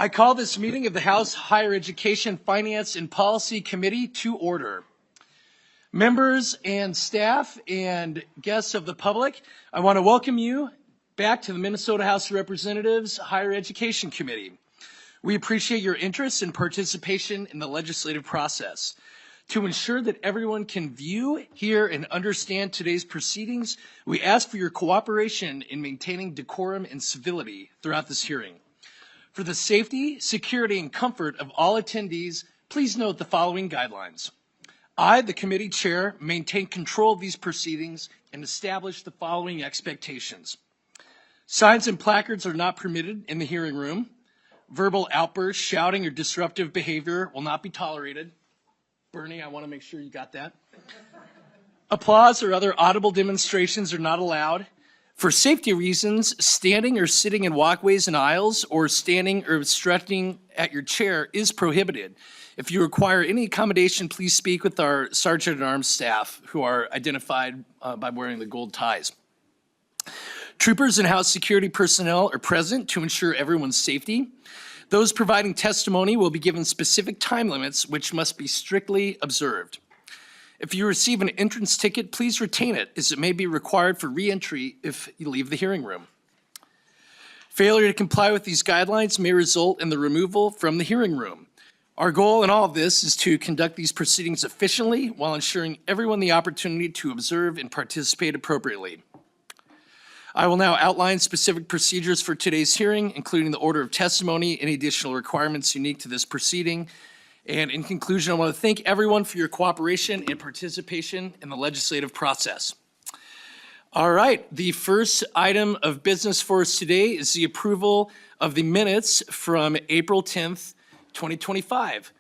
I call this meeting of the House Higher Education Finance and Policy Committee to order. Members and staff and guests of the public, I want to welcome you back to the Minnesota House of Representatives Higher Education Committee. We appreciate your interest and participation in the legislative process. To ensure that everyone can view, hear, and understand today's proceedings, we ask for your cooperation in maintaining decorum and civility throughout this hearing. For the safety, security, and comfort of all attendees, please note the following guidelines. I, the committee chair, maintain control of these proceedings and establish the following expectations. Signs and placards are not permitted in the hearing room. Verbal outbursts, shouting, or disruptive behavior will not be tolerated. Bernie, I want to make sure you got that. Applause or other audible demonstrations are not allowed. For safety reasons, standing or sitting in walkways and aisles or standing or stretching at your chair is prohibited. If you require any accommodation, please speak with our Sergeant-at-Arms staff who are identified by wearing the gold ties. Troopers and House security personnel are present to ensure everyone's safety. Those providing testimony will be given specific time limits which must be strictly observed. If you receive an entrance ticket, please retain it, as it may be required for re-entry if you leave the hearing room. Failure to comply with these guidelines may result in the removal from the hearing room. Our goal in all of this is to conduct these proceedings efficiently while ensuring everyone the opportunity to observe and participate appropriately. I will now outline specific procedures for today's hearing, including the order of testimony, any additional requirements unique to this proceeding. And in conclusion, I want to thank everyone for your cooperation and participation in the legislative process. All right, the first item of business for us today is the approval of the minutes from April 10th, 2025.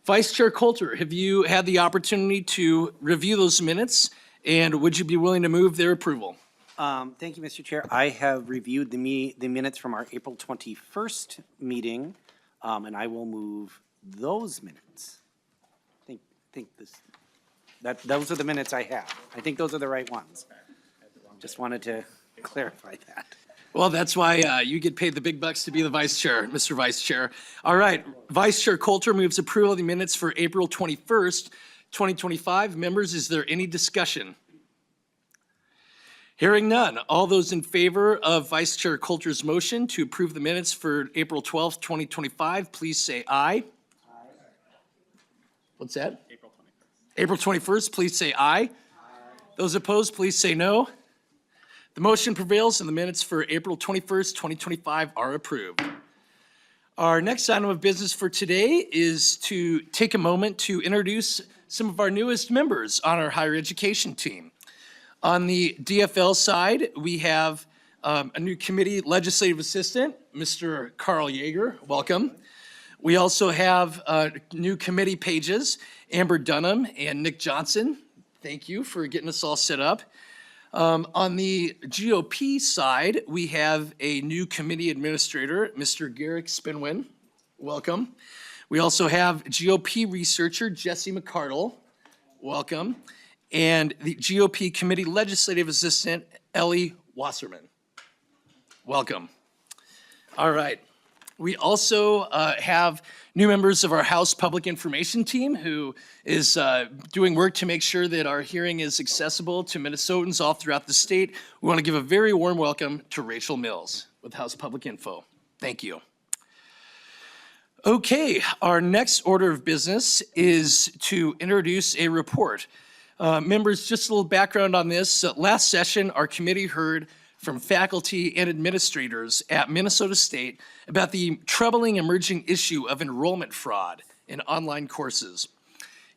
Vice Chair Coulter, have you had the opportunity to review those minutes, and would you be willing to move their approval? Thank you, Mr. Chair. I have reviewed the minutes from our April 21st meeting, and I will move those minutes. Those are the minutes I have. I think those are the right ones. Just wanted to clarify that. Well, that's why you get paid the big bucks to be the vice chair, Mr. Vice Chair. All right, Vice Chair Coulter moves approval of the minutes for April 21st, 2025. Members, is there any discussion? Hearing none, all those in favor of Vice Chair Coulter's motion to approve the minutes for April 12th, 2025, please say aye. What's that? April 21st. April 21st, please say aye. Those opposed, please say no. The motion prevails and the minutes for April 21st, 2025 are approved. Our next item of business for today is to take a moment to introduce some of our newest members on our higher education team. On the DFL side, we have a new committee legislative assistant, Mr. Carl Yeager. Welcome. We also have new committee pages, Amber Dunham and Nick Johnson. Thank you for getting us all set up. On the GOP side, we have a new committee administrator, Mr. Garrick Spinwin. Welcome. We also have GOP researcher, Jesse McCardle. Welcome. And the GOP committee legislative assistant, Ellie Wasserman. Welcome. All right. We also have new members of our House Public Information team who is doing work to make sure that our hearing is accessible to Minnesotans all throughout the state. We want to give a very warm welcome to Rachel Mills with House Public Info. Thank you. Okay, our next order of business is to introduce a report. Members, just a little background on this. Last session, our committee heard from faculty and administrators at Minnesota State about the troubling emerging issue of enrollment fraud in online courses.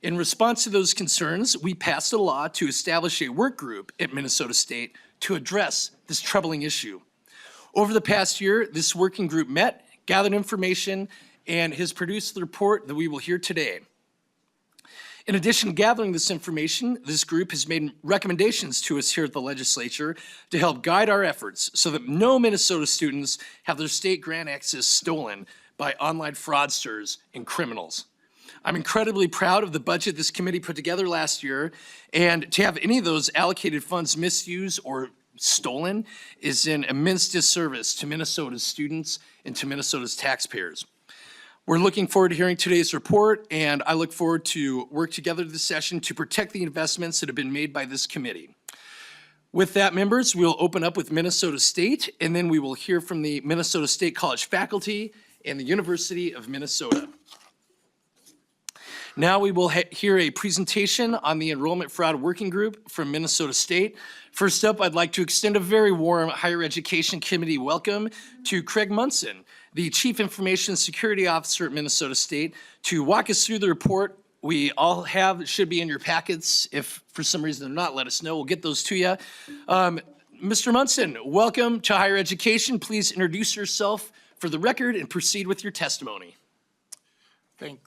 In response to those concerns, we passed a law to establish a work group at Minnesota State to address this troubling issue. Over the past year, this working group met, gathered information, and has produced the report that we will hear today. In addition to gathering this information, this group has made recommendations to us here at the legislature to help guide our efforts so that no Minnesota students have their state grant access stolen by online fraudsters and criminals. I'm incredibly proud of the budget this committee put together last year, and to have any of those allocated funds misused or stolen is an immense disservice to Minnesota's students and to Minnesota's taxpayers. We're looking forward to hearing today's report, and I look forward to work together this session to protect the investments that have been made by this committee. With that, members, we'll open up with Minnesota State, and then we will hear from the Minnesota State College faculty and the University of Minnesota. Now we will hear a presentation on the Enrollment Fraud Working Group from Minnesota State. First up, I'd like to extend a very warm Higher Education Committee welcome to Craig Munson, the Chief Information Security Officer at Minnesota State, to walk us through the report we all have. It should be in your packets. If for some reason they're not, let us know. We'll get those to you. Mr. Munson, welcome to Higher Education. Please introduce yourself for the record and proceed with your testimony.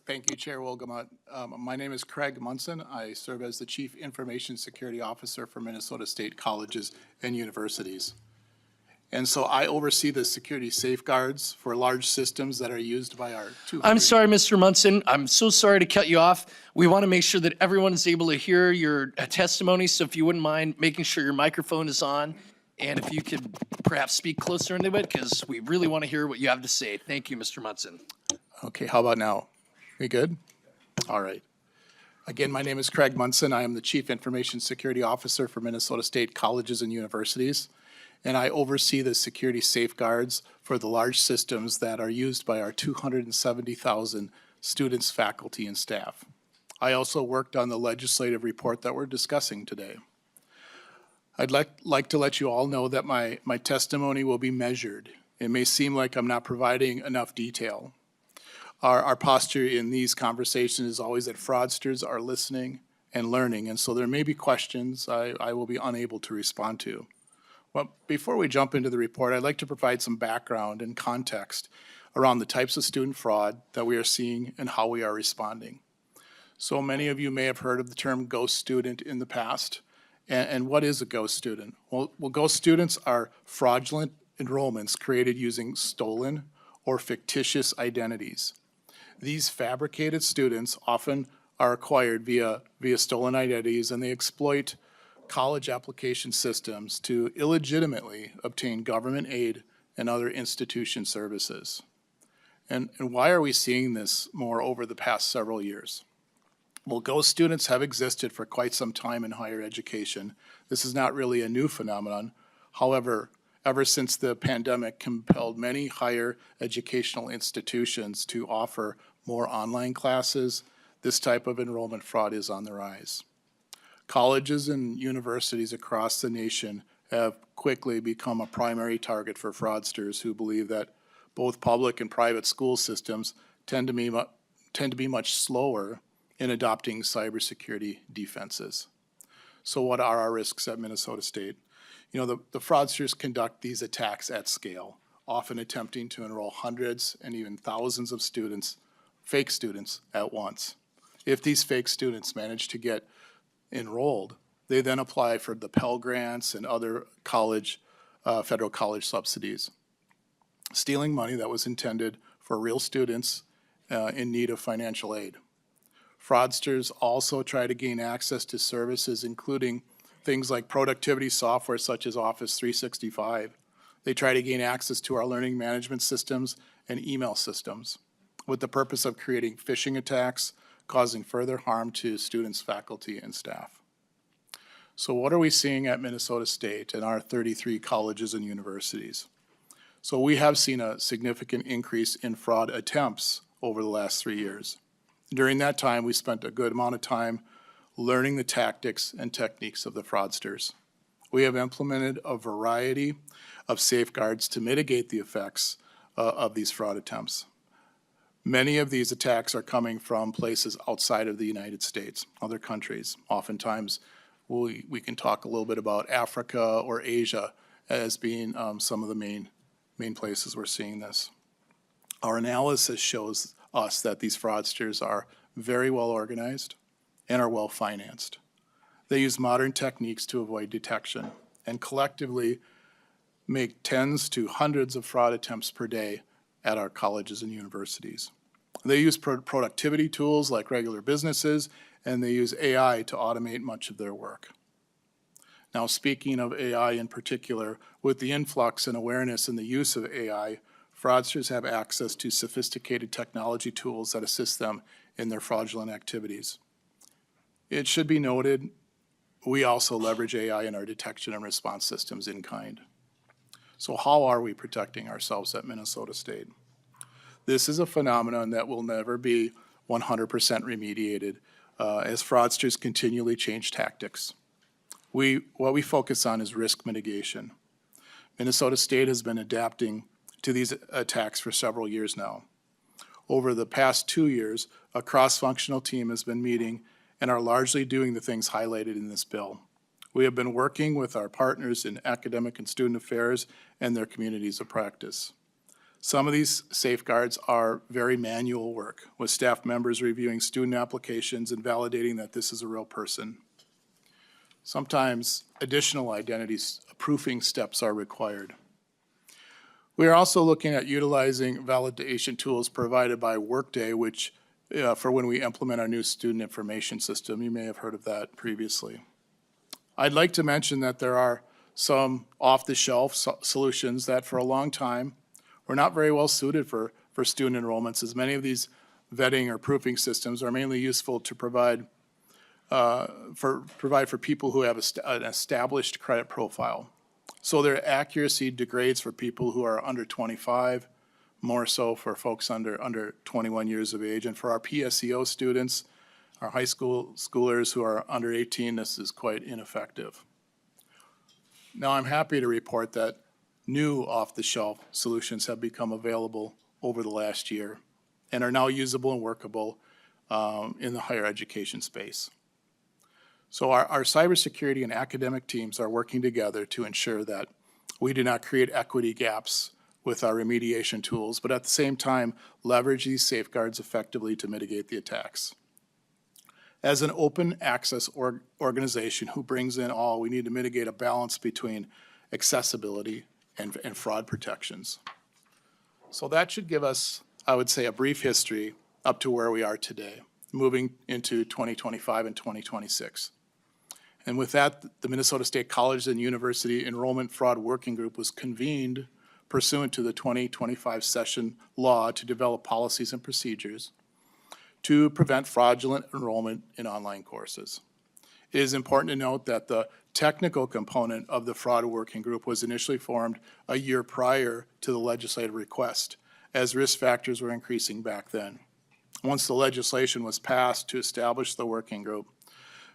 Thank you, Chair Wolgamut. My name is Craig Munson. I serve as the Chief Information Security Officer for Minnesota State Colleges and Universities. And so I oversee the security safeguards for large systems that are used by our 200. I'm sorry, Mr. Munson. I'm so sorry to cut you off. We want to make sure that everyone is able to hear your testimony, so if you wouldn't mind making sure your microphone is on, and if you could perhaps speak closer into it, because we really want to hear what you have to say. Thank you, Mr. Munson. Okay, how about now? We good? All right. Again, my name is Craig Munson. I am the Chief Information Security Officer for Minnesota State Colleges and Universities, and I oversee the security safeguards for the large systems that are used by our 270,000 students, faculty, and staff. I also worked on the legislative report that we're discussing today. I'd like to let you all know that my testimony will be measured. It may seem like I'm not providing enough detail. Our posture in these conversations is always that fraudsters are listening and learning, and so there may be questions I will be unable to respond to. Well, before we jump into the report, I'd like to provide some background and context around the types of student fraud that we are seeing and how we are responding. So many of you may have heard of the term ghost student in the past. And what is a ghost student? Well, ghost students are fraudulent enrollments created using stolen or fictitious identities. These fabricated students often are acquired via stolen identities, and they exploit college application systems to illegitimately obtain government aid and other institution services. And why are we seeing this more over the past several years? Well, ghost students have existed for quite some time in higher education. This is not really a new phenomenon. However, ever since the pandemic compelled many higher educational institutions to offer more online classes, this type of enrollment fraud is on the rise. Colleges and universities across the nation have quickly become a primary target for fraudsters who believe that both public and private school systems tend to be much slower in adopting cybersecurity defenses. So what are our risks at Minnesota State? You know, the fraudsters conduct these attacks at scale, often attempting to enroll hundreds and even thousands of students, fake students, at once. If these fake students manage to get enrolled, they then apply for the Pell Grants and other federal college subsidies, stealing money that was intended for real students in need of financial aid. Fraudsters also try to gain access to services, including things like productivity software such as Office 365. They try to gain access to our learning management systems and email systems with the purpose of creating phishing attacks, causing further harm to students, faculty, and staff. So what are we seeing at Minnesota State and our 33 colleges and universities? So we have seen a significant increase in fraud attempts over the last 3 years. During that time, we spent a good amount of time learning the tactics and techniques of the fraudsters. We have implemented a variety of safeguards to mitigate the effects of these fraud attempts. Many of these attacks are coming from places outside of the United States, other countries. Oftentimes, we can talk a little bit about Africa or Asia as being some of the main places we're seeing this. Our analysis shows us that these fraudsters are very well organized and are well financed. They use modern techniques to avoid detection and collectively make tens to hundreds of fraud attempts per day at our colleges and universities. They use productivity tools like regular businesses, and they use AI to automate much of their work. Now, speaking of AI in particular, with the influx and awareness in the use of AI, fraudsters have access to sophisticated technology tools that assist them in their fraudulent activities. It should be noted, we also leverage AI in our detection and response systems in kind. So how are we protecting ourselves at Minnesota State? This is a phenomenon that will never be 100% remediated as fraudsters continually change tactics. What we focus on is risk mitigation. Minnesota State has been adapting to these attacks for several years now. Over the past 2 years, a cross-functional team has been meeting and are largely doing the things highlighted in this bill. We have been working with our partners in academic and student affairs and their communities of practice. Some of these safeguards are very manual work, with staff members reviewing student applications and validating that this is a real person. Sometimes additional identity proofing steps are required. We are also looking at utilizing validation tools provided by Workday, which for when we implement our new student information system. You may have heard of that previously. I'd like to mention that there are some off-the-shelf solutions that for a long time were not very well suited for student enrollments, as many of these vetting or proofing systems are mainly useful to provide for people who have an established credit profile. So their accuracy degrades for people who are under 25, more so for folks under 21 years of age. And for our PSEO students, our high schoolers who are under 18, this is quite ineffective. Now I'm happy to report that new off-the-shelf solutions have become available over the last year and are now usable and workable in the higher education space. So our cybersecurity and academic teams are working together to ensure that we do not create equity gaps with our remediation tools, but at the same time, leverage these safeguards effectively to mitigate the attacks. As an open access organization who brings in all, we need to mitigate a balance between accessibility and fraud protections. So that should give us, I would say, a brief history up to where we are today, moving into 2025 and 2026. And with that, the Minnesota State College and University Enrollment Fraud Working Group was convened pursuant to the 2025 session law to develop policies and procedures to prevent fraudulent enrollment in online courses. It is important to note that the technical component of the fraud working group was initially formed a year prior to the legislative request, as risk factors were increasing back then. Once the legislation was passed to establish the working group,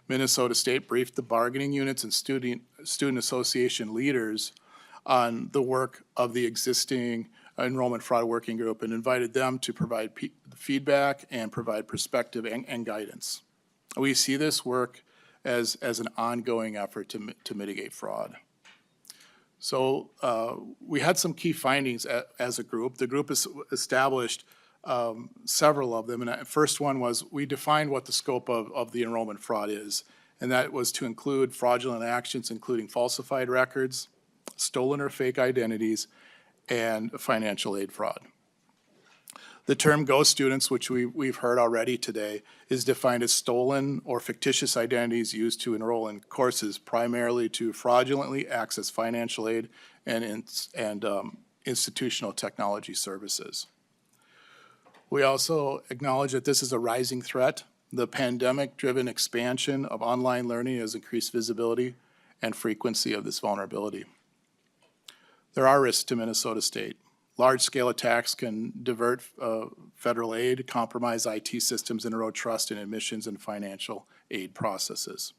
Minnesota State briefed the bargaining units and student association leaders on the work of the existing enrollment fraud working group and invited them to provide feedback and provide perspective and guidance. We see this work as an ongoing effort to mitigate fraud. So we had some key findings as a group. The group has established several of them, and the first one was we defined what the scope of the enrollment fraud is, and that was to include fraudulent actions including falsified records, stolen or fake identities, and financial aid fraud. The term ghost students, which we've heard already today, is defined as stolen or fictitious identities used to enroll in courses primarily to fraudulently access financial aid and institutional technology services. We also acknowledge that this is a rising threat. The pandemic-driven expansion of online learning has increased visibility and frequency of this vulnerability. There are risks to Minnesota State. Large-scale attacks can divert federal aid, compromise IT systems, and erode trust in admissions and financial aid processes.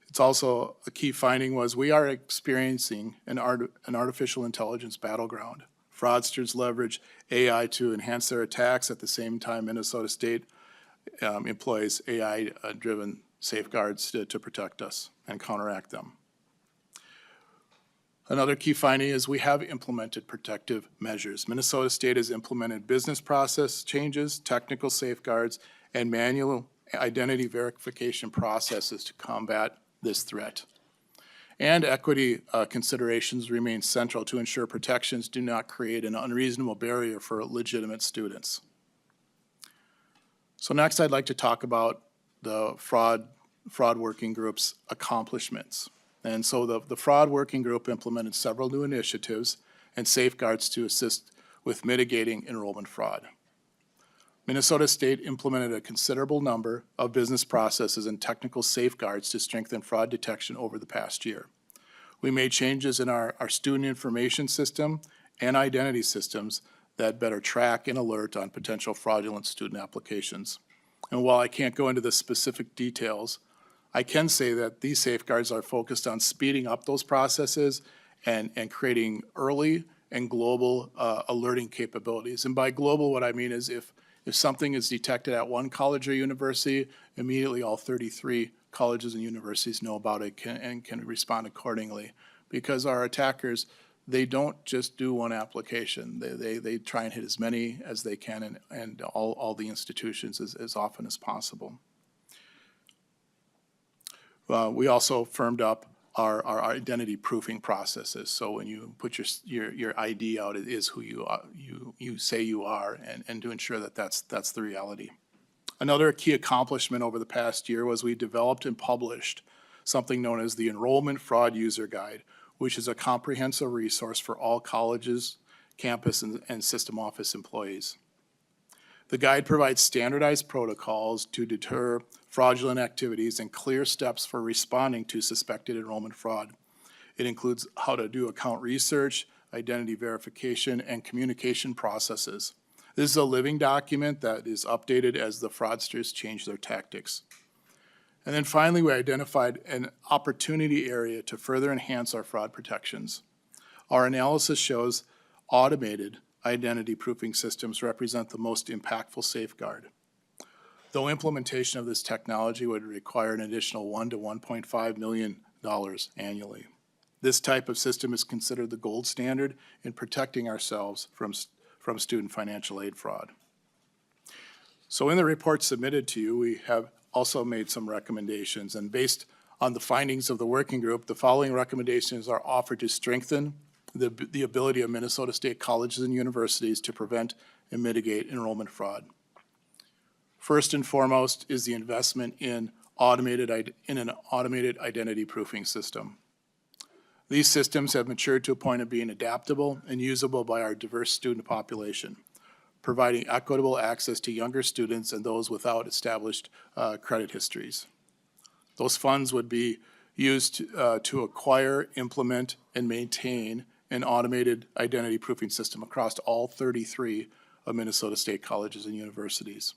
It's also a key finding was we are experiencing an artificial intelligence battleground. Fraudsters leverage AI to enhance their attacks. At the same time, Minnesota State employs AI-driven safeguards to protect us and counteract them. Another key finding is we have implemented protective measures. Minnesota State has implemented business process changes, technical safeguards, and manual identity verification processes to combat this threat. And equity considerations remain central to ensure protections do not create an unreasonable barrier for legitimate students. So next I'd like to talk about the fraud working group's accomplishments. And so the fraud working group implemented several new initiatives and safeguards to assist with mitigating enrollment fraud. Minnesota State implemented a considerable number of business processes and technical safeguards to strengthen fraud detection over the past year. We made changes in our student information system and identity systems that better track and alert on potential fraudulent student applications. And while I can't go into the specific details, I can say that these safeguards are focused on speeding up those processes and creating early and global alerting capabilities. And by global, what I mean is if something is detected at one college or university, immediately all 33 colleges and universities know about it and can respond accordingly. Because our attackers, they don't just do one application. They try and hit as many as they can and all the institutions as often as possible. We also firmed up our identity proofing processes. So when you put your ID out, it is who you say you are, and to ensure that that's the reality. Another key accomplishment over the past year was we developed and published something known as the Enrollment Fraud User Guide, which is a comprehensive resource for all colleges, campus, and system office employees. The guide provides standardized protocols to deter fraudulent activities and clear steps for responding to suspected enrollment fraud. It includes how to do account research, identity verification, and communication processes. This is a living document that is updated as the fraudsters change their tactics. And then finally, we identified an opportunity area to further enhance our fraud protections. Our analysis shows automated identity proofing systems represent the most impactful safeguard. Though implementation of this technology would require an additional $1 to $1.5 million annually. This type of system is considered the gold standard in protecting ourselves from student financial aid fraud. So in the report submitted to you, we have also made some recommendations, and based on the findings of the working group, the following recommendations are offered to strengthen the ability of Minnesota State colleges and universities to prevent and mitigate enrollment fraud. First and foremost is the investment in an automated identity proofing system. These systems have matured to a point of being adaptable and usable by our diverse student population, providing equitable access to younger students and those without established credit histories. Those funds would be used to acquire, implement, and maintain an automated identity proofing system across all 33 of Minnesota State colleges and universities.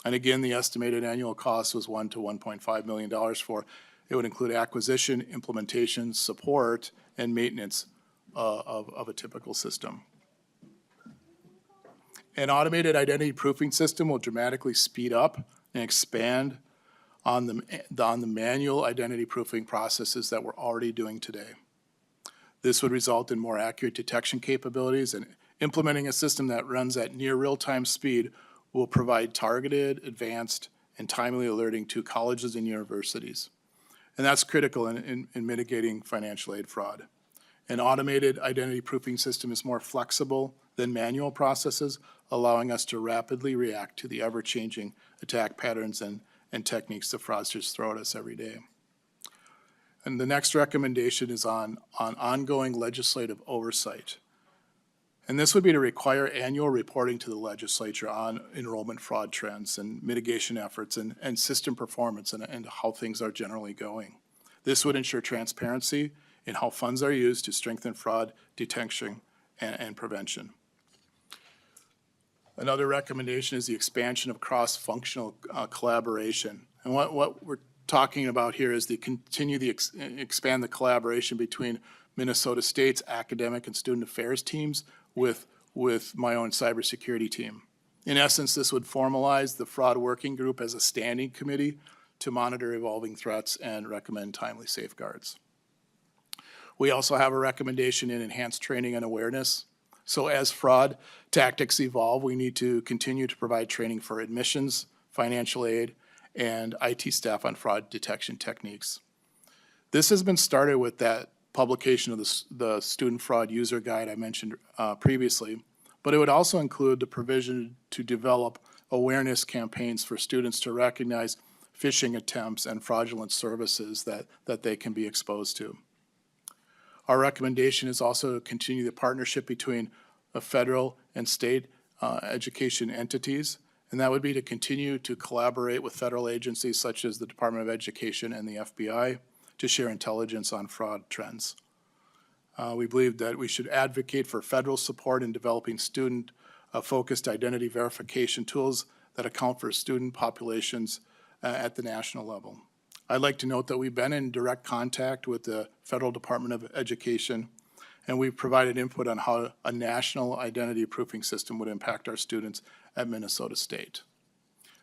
And again, the estimated annual cost was $1 to $1.5 million for. It would include acquisition, implementation, support, and maintenance of a typical system. An automated identity proofing system will dramatically speed up and expand on the manual identity proofing processes that we're already doing today. This would result in more accurate detection capabilities, and implementing a system that runs at near real-time speed will provide targeted, advanced, and timely alerting to colleges and universities. And that's critical in mitigating financial aid fraud. An automated identity proofing system is more flexible than manual processes, allowing us to rapidly react to the ever-changing attack patterns and techniques the fraudsters throw at us every day. And the next recommendation is on ongoing legislative oversight. And this would be to require annual reporting to the legislature on enrollment fraud trends and mitigation efforts and system performance and how things are generally going. This would ensure transparency in how funds are used to strengthen fraud detection and prevention. Another recommendation is the expansion of cross-functional collaboration. And what we're talking about here is expand the collaboration between Minnesota State's academic and student affairs teams with my own cybersecurity team. In essence, this would formalize the fraud working group as a standing committee to monitor evolving threats and recommend timely safeguards. We also have a recommendation in enhanced training and awareness. So as fraud tactics evolve, we need to continue to provide training for admissions, financial aid, and IT staff on fraud detection techniques. This has been started with that publication of the Student Fraud User Guide I mentioned previously, but it would also include the provision to develop awareness campaigns for students to recognize phishing attempts and fraudulent services that they can be exposed to. Our recommendation is also to continue the partnership between the federal and state education entities, and that would be to continue to collaborate with federal agencies such as the Department of Education and the FBI to share intelligence on fraud trends. We believe that we should advocate for federal support in developing student-focused identity verification tools that account for student populations at the national level. I'd like to note that we've been in direct contact with the Federal Department of Education, and we've provided input on how a national identity proofing system would impact our students at Minnesota State.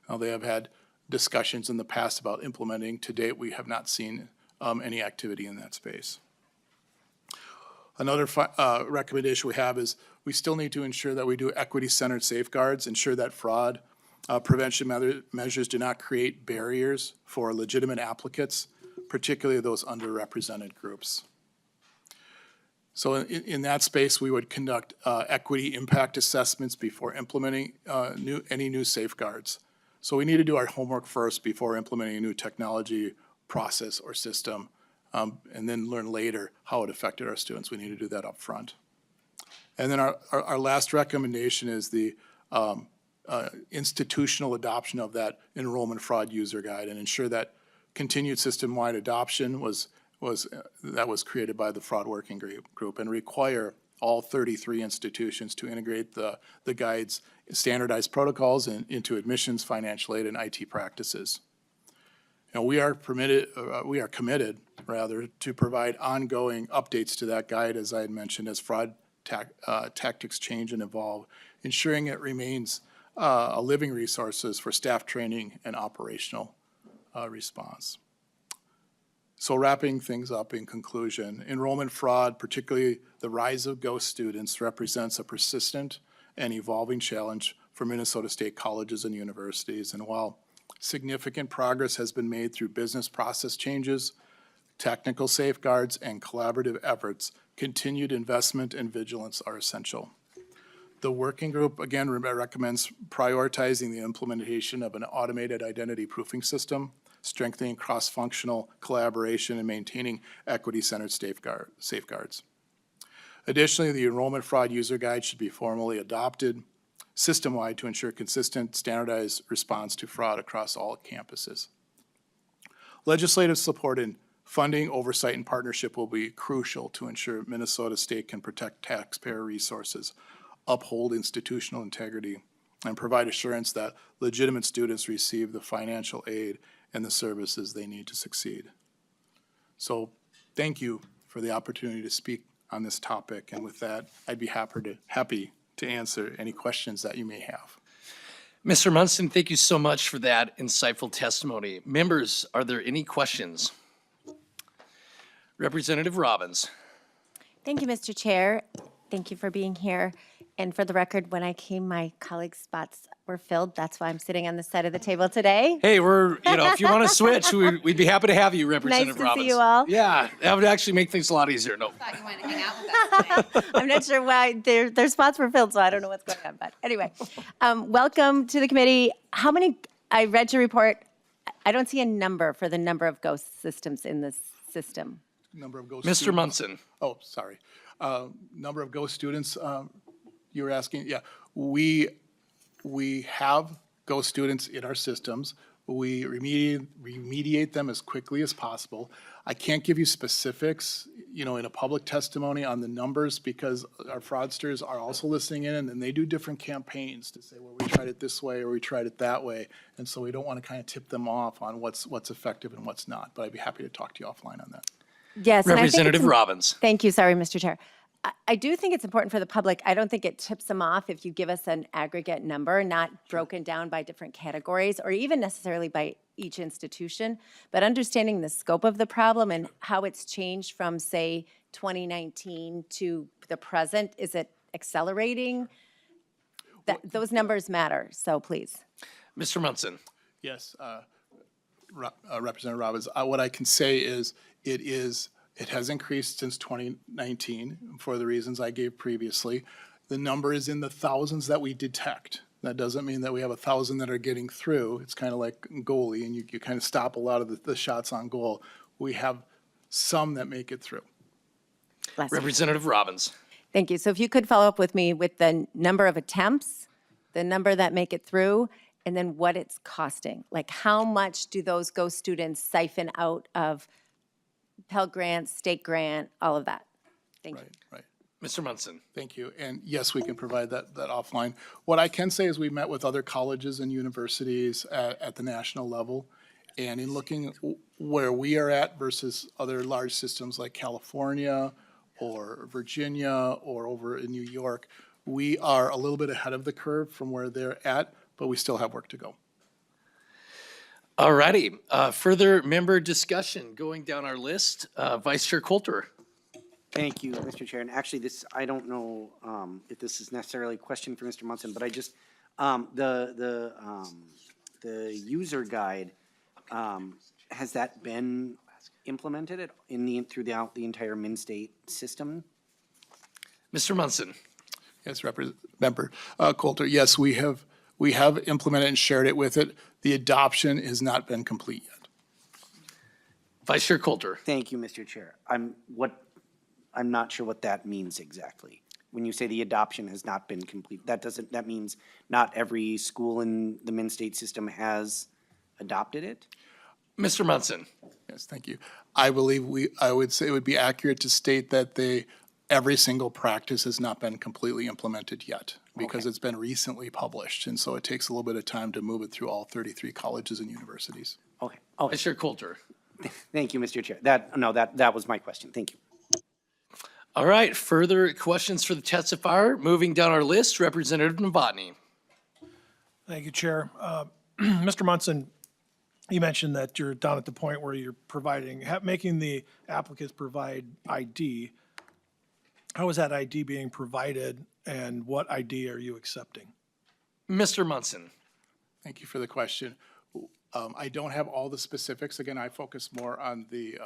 Now, they have had discussions in the past about implementing. To date, we have not seen any activity in that space. Another recommendation we have is we still need to ensure that we do equity-centered safeguards, ensure that fraud prevention measures do not create barriers for legitimate applicants, particularly those underrepresented groups. So in that space, we would conduct equity impact assessments before implementing any new safeguards. So we need to do our homework first before implementing a new technology, process, or system, and then learn later how it affected our students. We need to do that up front. And then our last recommendation is the institutional adoption of that enrollment fraud user guide and ensure that continued system-wide adoption was created by the fraud working group and require all 33 institutions to integrate the guide's standardized protocols into admissions, financial aid, and IT practices. And we are committed to provide ongoing updates to that guide, as I had mentioned, as fraud tactics change and evolve, ensuring it remains a living resources for staff training and operational response. So wrapping things up in conclusion, enrollment fraud, particularly the rise of ghost students, represents a persistent and evolving challenge for Minnesota State colleges and universities. And while significant progress has been made through business process changes, technical safeguards, and collaborative efforts, continued investment and vigilance are essential. The working group, again, recommends prioritizing the implementation of an automated identity proofing system, strengthening cross-functional collaboration, and maintaining equity-centered safeguards. Additionally, the enrollment fraud user guide should be formally adopted system-wide to ensure consistent, standardized response to fraud across all campuses. Legislative support in funding, oversight, and partnership will be crucial to ensure Minnesota State can protect taxpayer resources, uphold institutional integrity, and provide assurance that legitimate students receive the financial aid and the services they need to succeed. So thank you for the opportunity to speak on this topic. And with that, I'd be happy to answer any questions that you may have. Mr. Munson, thank you so much for that insightful testimony. Members, are there any questions? Representative Robbins. Thank you, Mr. Chair. Thank you for being here. And for the record, when I came, my colleagues' spots were filled. That's why I'm sitting on this side of the table today. Hey, if you want to switch, we'd be happy to have you, Representative Nice to Robbins. see you all. Yeah, that would actually make things a lot easier. No. Thought you wanted to hang out with us today. I'm not sure why their spots were filled, so I don't know what's going on. But anyway, welcome to the committee. How many, I read your report. I don't see a number for the number of ghost systems in this system. Number of ghost Mr. students. Munson. Oh, sorry. Number of ghost students, you were asking? Yeah, we have ghost students in our systems. We remediate them as quickly as possible. I can't give you specifics, in a public testimony on the numbers because our fraudsters are also listening in and they do different campaigns to say, well, we tried it this way or we tried it that way. And so we don't want to kind of tip them off on what's effective and what's not. But I'd be happy to talk to you offline on that. Yes. and I think Representative it's Robbins. Thank you. Sorry, Mr. Chair. I do think it's important for the public. I don't think it tips them off if you give us an aggregate number, not broken down by different categories or even necessarily by each institution, but understanding the scope of the problem and how it's changed from, say, 2019 to the present. Is it accelerating? Those numbers matter, so please. Mr. Munson. Yes, Representative Robbins, what I can say is it has increased since 2019 for the reasons I gave previously. The number is in the thousands that we detect. That doesn't mean that we have 1,000 that are getting through. It's kind of like goalie, and you kind of stop a lot of the shots on goal. We have some that make it through. last year. Representative Robbins. Thank you. So if you could follow up with me with the number of attempts, the number that make it through, and then what it's costing. Like how much do those GO students siphon out of Pell Grant, state grant, all of that? Thank you. Right. Mr. Munson. Thank you. And yes, we can provide that offline. What I can say is we met with other colleges and universities at the national level. And in looking where we are at versus other large systems like California or Virginia or over in New York, we are a little bit ahead of the curve from where they're at, but we still have work to go. All righty. Further member discussion going down our list. Vice Chair Coulter. Thank you, Mr. Chair. And actually, I don't know if this is necessarily a question for Mr. Munson, but I just, the user guide, has that been implemented throughout the entire Min-State system? Mr. Munson. Yes, Member Coulter, yes, we have implemented and shared it with it. The adoption has not been complete yet. Vice Chair Coulter. Thank you, Mr. Chair. I'm not sure what that means exactly. When you say the adoption has not been complete, that means not every school in the Min-State system has adopted it? Mr. Munson. Yes, thank you. I believe I would say it would be accurate to state that every single practice has not been completely implemented yet because it's been recently published. And so it takes a little bit of time to move it through all 33 colleges and universities. Okay. Vice Chair Coulter. Thank you, Mr. Chair. That was my question. Thank you. All right. Further questions for the testifier. Moving down our list, Representative Novotny. Thank you, Chair. Mr. Munson, you mentioned that you're down at the point where you're making the applicants provide ID. How is that ID being provided, and what ID are you accepting? Mr. Munson. Thank you for the question. I don't have all the specifics. Again, I focus more on the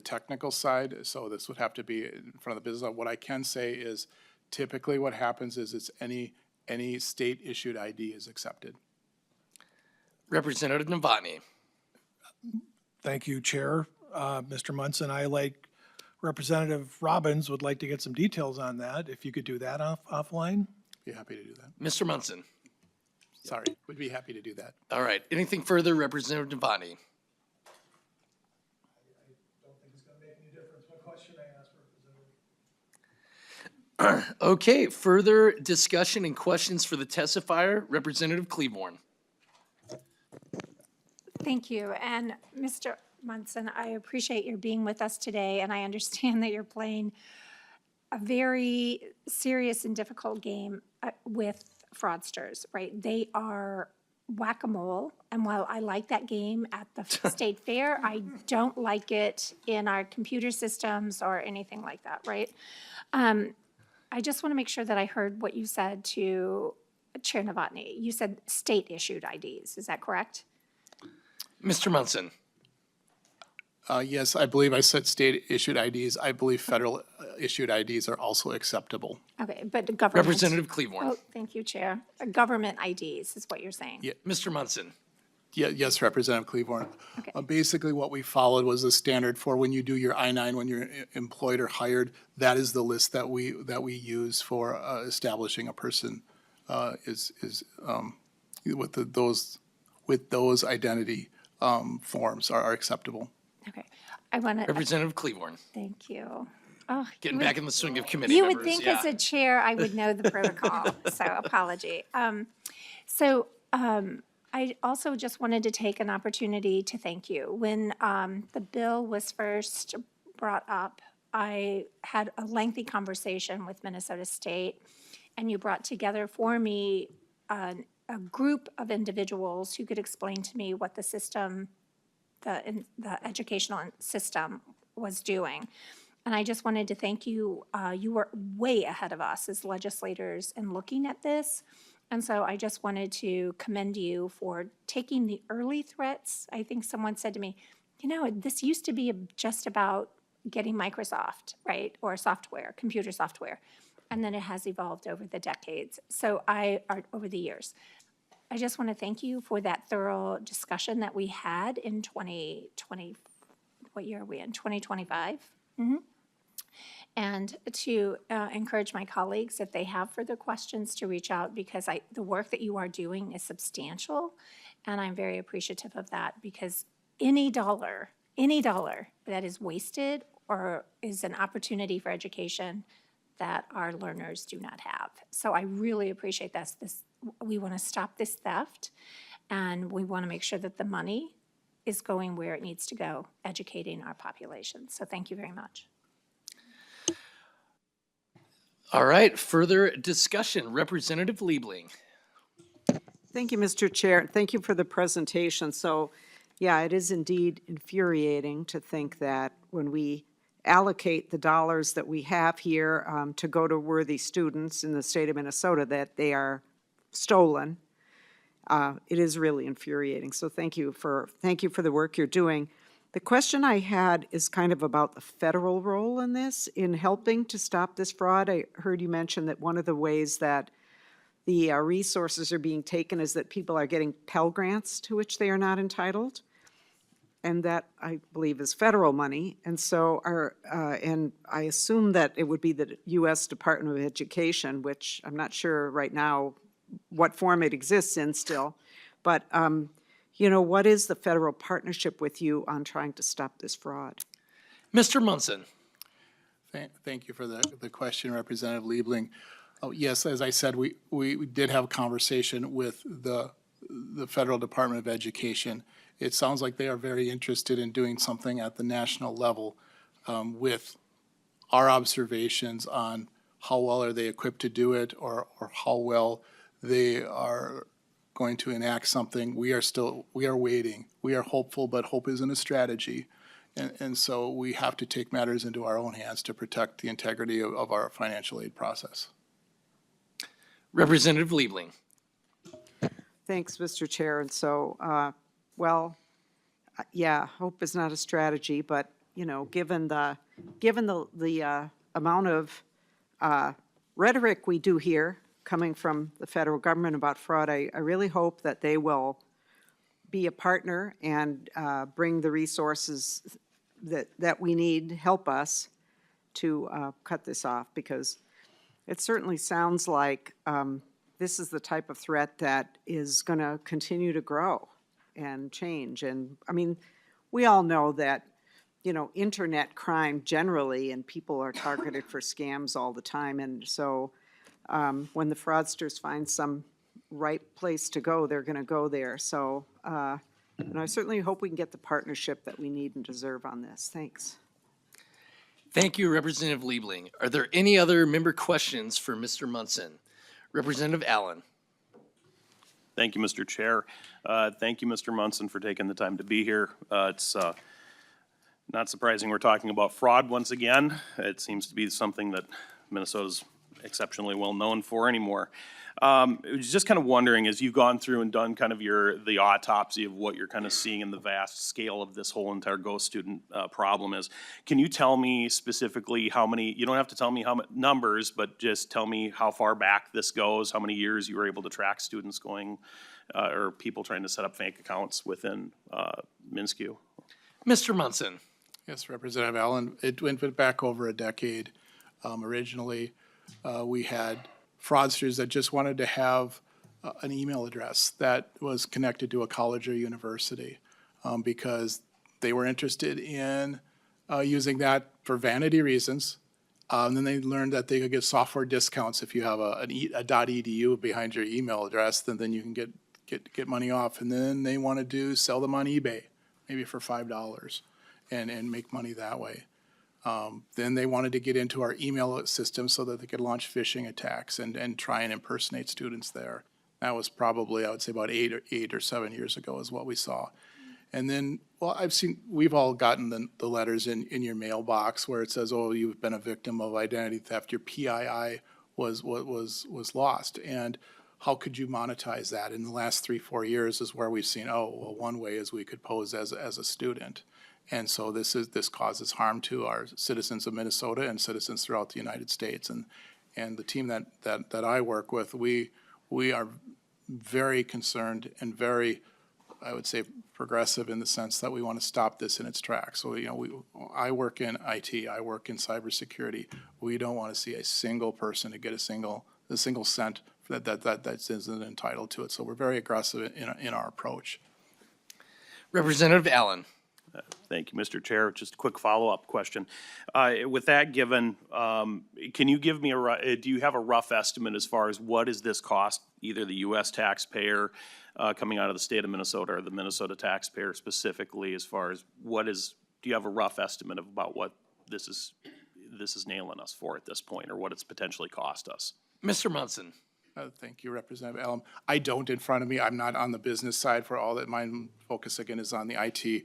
technical side, so this would have to be in front of the business. What I can say is typically what happens is it's any state-issued ID is accepted. Representative Novotny. Thank you, Chair. Mr. Munson, I, like Representative Robbins, would like to get some details on that. If you could do that offline? Be happy to do that. Mr. Munson. Sorry, would be happy to do that. All right. Anything further, Representative Novotny? I don't think it's going to make any difference what question I ask, Representative. Okay. Further discussion and questions for the testifier, Representative Cleaborn. Thank you. And Mr. Munson, I appreciate your being with us today, and I understand that you're playing a very serious and difficult game with fraudsters, right? They are whack-a-mole, and while I like that game at the state fair, I don't like it in our computer systems or anything like that, right? I just want to make sure that I heard what you said to Chair Novotny. You said state-issued IDs, is that correct? Mr. Munson. Yes, I believe I said state-issued IDs. I believe federal-issued IDs are also acceptable. Okay, but the government. Representative Cleaborn. Oh, thank you, Chair. Government IDs is what you're saying. Yeah. Mr. Munson. Yes, Representative Cleaborn. Okay. Basically, what we followed was the standard for when you do your I-9, when you're employed or hired. That is the list that we use for establishing a person with those identity forms are acceptable. Okay, I want to. Representative Cleaborn. Thank you. Oh, Getting back in the swing of committee you members. would think yeah. as a chair I would know the protocol, so apology. I also just wanted to take an opportunity to thank you. When the bill was first brought up, I had a lengthy conversation with Minnesota State, and you brought together for me a group of individuals who could explain to me what the system, the educational system was doing. And I just wanted to thank you. You were way ahead of us as legislators in looking at this. And so I just wanted to commend you for taking the early threats. I think someone said to me, this used to be just about getting Microsoft, right? Or software, computer software. And then it has evolved over the decades. Over the years. I just want to thank you for that thorough discussion that we had in 2020. What year are we in? 2025. Mm-hmm. And to encourage my colleagues, if they have further questions, to reach out, because the work that you are doing is substantial, and I'm very appreciative of that, because any dollar that is wasted or is an opportunity for education that our learners do not have. So I really appreciate this. We want to stop this theft, and we want to make sure that the money is going where it needs to go, educating our population. So thank you very much. All right, further discussion. Representative Liebling. Thank you, Mr. Chair. Thank you for the presentation. So, yeah, it is indeed infuriating to think that when we allocate the dollars that we have here to go to worthy students in the state of Minnesota, that they are stolen. It is really infuriating. So thank you for the work you're doing. The question I had is kind of about the federal role in this, in helping to stop this fraud. I heard you mention that one of the ways that the resources are being taken is that people are getting Pell Grants to which they are not entitled. And that, I believe, is federal money. And so and I assume that it would be the U.S. Department of Education, which I'm not sure right now what form it exists in still. But you know, what is the federal partnership with you on trying to stop this fraud? Mr. Munson. Thank you for the question, Representative Liebling. Oh, yes, as I said, we did have a conversation with the Federal Department of Education. It sounds like they are very interested in doing something at the national level with our observations on how well are they equipped to do it, or how well they are going to enact something. We are waiting. We are hopeful, but hope isn't a strategy. And so we have to take matters into our own hands to protect the integrity of our financial aid process. Representative Liebling. Thanks, Mr. Chair. And so, yeah, hope is not a strategy, but, you know, given the amount of rhetoric we do hear coming from the federal government about fraud, I really hope that they will be a partner and bring the resources that we need, help us to cut this off, because it certainly sounds like this is the type of threat that is going to continue to grow and change. And I mean, we all know that, you know, internet crime generally, and people are targeted for scams all the time. And so when the fraudsters find some right place to go, they're going to go there. So, and I certainly hope we can get the partnership that we need and deserve on this. Thanks. Thank you, Representative Liebling. Are there any other member questions for Mr. Munson? Representative Allen. Thank you, Mr. Chair. Thank you, Mr. Munson, for taking the time to be here. It's not surprising we're talking about fraud once again. It seems to be something that Minnesota's exceptionally well known for anymore. I was just kind of wondering, as you've gone through and done kind of the autopsy of what you're kind of seeing in the vast scale of this whole entire ghost student problem is, can you tell me specifically how many, you don't have to tell me how many numbers, but just tell me how far back this goes, how many years you were able to track students going, or people trying to set up fake accounts within MnSCU? Mr. Munson. Yes, Representative Allen, it went back over a decade. Originally, we had fraudsters that just wanted to have an email address that was connected to a college or university because they were interested in using that for vanity reasons. And then they learned that they could get software discounts if you have a .edu behind your email address, then you can get money off. And then they wanted to sell them on eBay, maybe for $5, and make money that way. Then they wanted to get into our email system so that they could launch phishing attacks and try and impersonate students there. That was probably, I would say, about 8 or 7 years ago is what we saw. And then, well, we've all gotten the letters in your mailbox where it says, oh, you've been a victim of identity theft. Your PII was lost. And how could you monetize that? In the last 3-4 years is where we've seen, oh, well, one way is we could pose as a student. And so this causes harm to our citizens of Minnesota and citizens throughout the United States. And the team that I work with, we are very concerned and very I would say, progressive in the sense that we want to stop this in its tracks. So, I work in IT, I work in cybersecurity. We don't want to see a single person to get a single cent that isn't entitled to it. So we're very aggressive in our approach. Representative Allen. Thank you, Mr. Chair. Just a quick follow-up question. With that given, can you give me do you have a rough estimate as far as what does this cost either the U.S. taxpayer coming out of the state of Minnesota or the Minnesota taxpayer specifically, as far as do you have a rough estimate of about what this is nailing us for at this point, or what it's potentially cost us? Mr. Munson. Thank you, Representative Allen. I don't in front of me. I'm not on the business side for all that. My focus again is on the IT.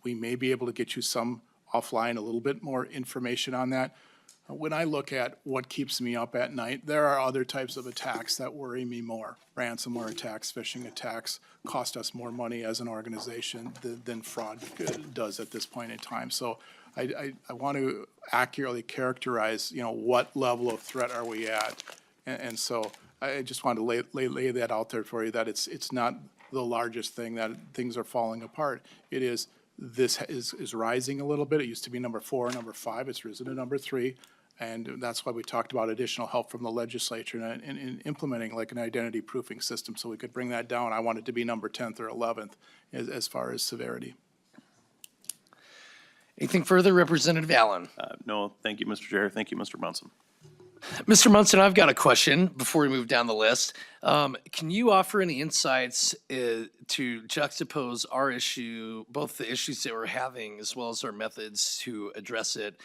We may be able to get you some offline, a little bit more information on that. When I look at what keeps me up at night, there are other types of attacks that worry me more. Ransomware attacks, phishing attacks cost us more money as an organization than fraud does at this point in time. So I want to accurately characterize, what level of threat are we at. And so I just wanted to lay that out there for you, that it's not the largest thing, that things are falling apart. It is, this is rising a little bit. It used to be number 4, number 5. It's risen to number 3. And that's why we talked about additional help from the legislature in implementing like an identity proofing system so we could bring that down. I want it to be number 10th or 11th as far as severity. Anything further, Representative Allen? No, thank you, Mr. Chair. Thank you, Mr. Munson. Mr. Munson, I've got a question before we move down the list. Can you offer any insights to juxtapose our issue, both the issues that we're having as well as our methods to address it,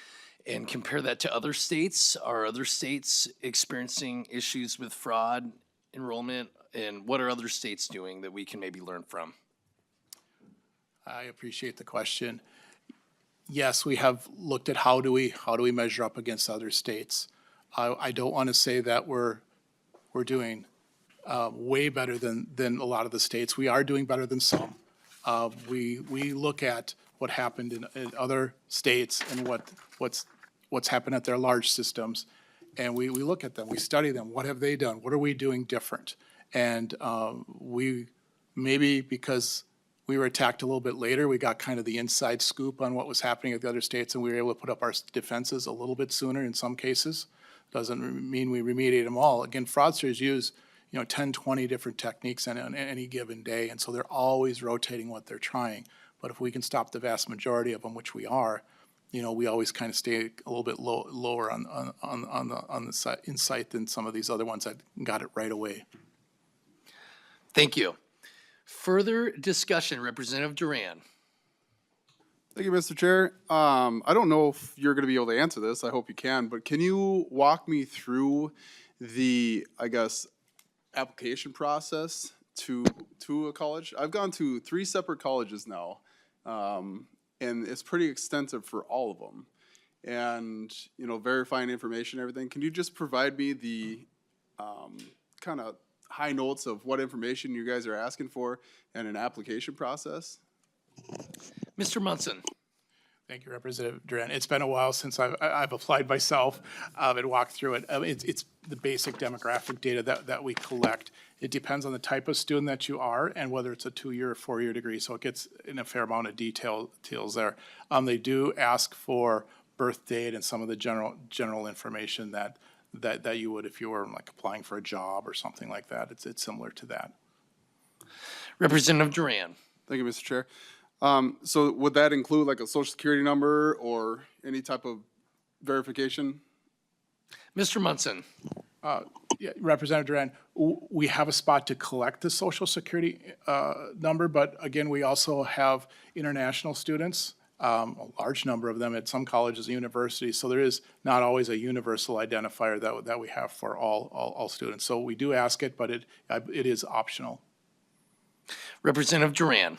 and compare that to other states? Are other states experiencing issues with fraud, enrollment, and what are other states doing that we can maybe learn from? I appreciate the question. Yes, we have looked at how do we measure up against other states. I don't want to say that we're doing way better than a lot of the states. We are doing better than some. We look at what happened in other states and what's happened at their large systems, and we look at them. We study them. What have they done? What are we doing different? And we maybe because we were attacked a little bit later, we got kind of the inside scoop on what was happening at the other states, and we were able to put up our defenses a little bit sooner in some cases. Doesn't mean we remediate them all. Again, fraudsters use 10, 20 different techniques on any given day, and so they're always rotating what they're trying. But if we can stop the vast majority of them, which we are, we always kind of stay a little bit lower on the insight than some of these other ones that got it right away. Thank you. Further discussion, Representative Duran. Thank you, Mr. Chair. I don't know if you're going to be able to answer this. I hope you can, but can you walk me through the, application process to a college? I've gone to 3 separate colleges now, and it's pretty extensive for all of them. And, verifying information, everything. Can you just provide me the kind of high notes of what information you guys are asking for and an application process? Mr. Munson. Thank you, Representative Duran. It's been a while since I've applied myself and walked through it. It's the basic demographic data that we collect. It depends on the type of student that you are and whether it's a 2-year or 4-year degree, so it gets in a fair amount of details there. They do ask for birth date and some of the general information that you would if you were like applying for a job or something like that. It's similar to that. Representative Duran. Thank you, Mr. Chair. So would that include like a social security number or any type of verification? Mr. Munson. Yeah, Representative Duran, we have a spot to collect the social security number, but again, we also have international students, a large number of them at some colleges and universities, so there is not always a universal identifier that we have for all students. So we do ask it, but it is optional. Representative Duran.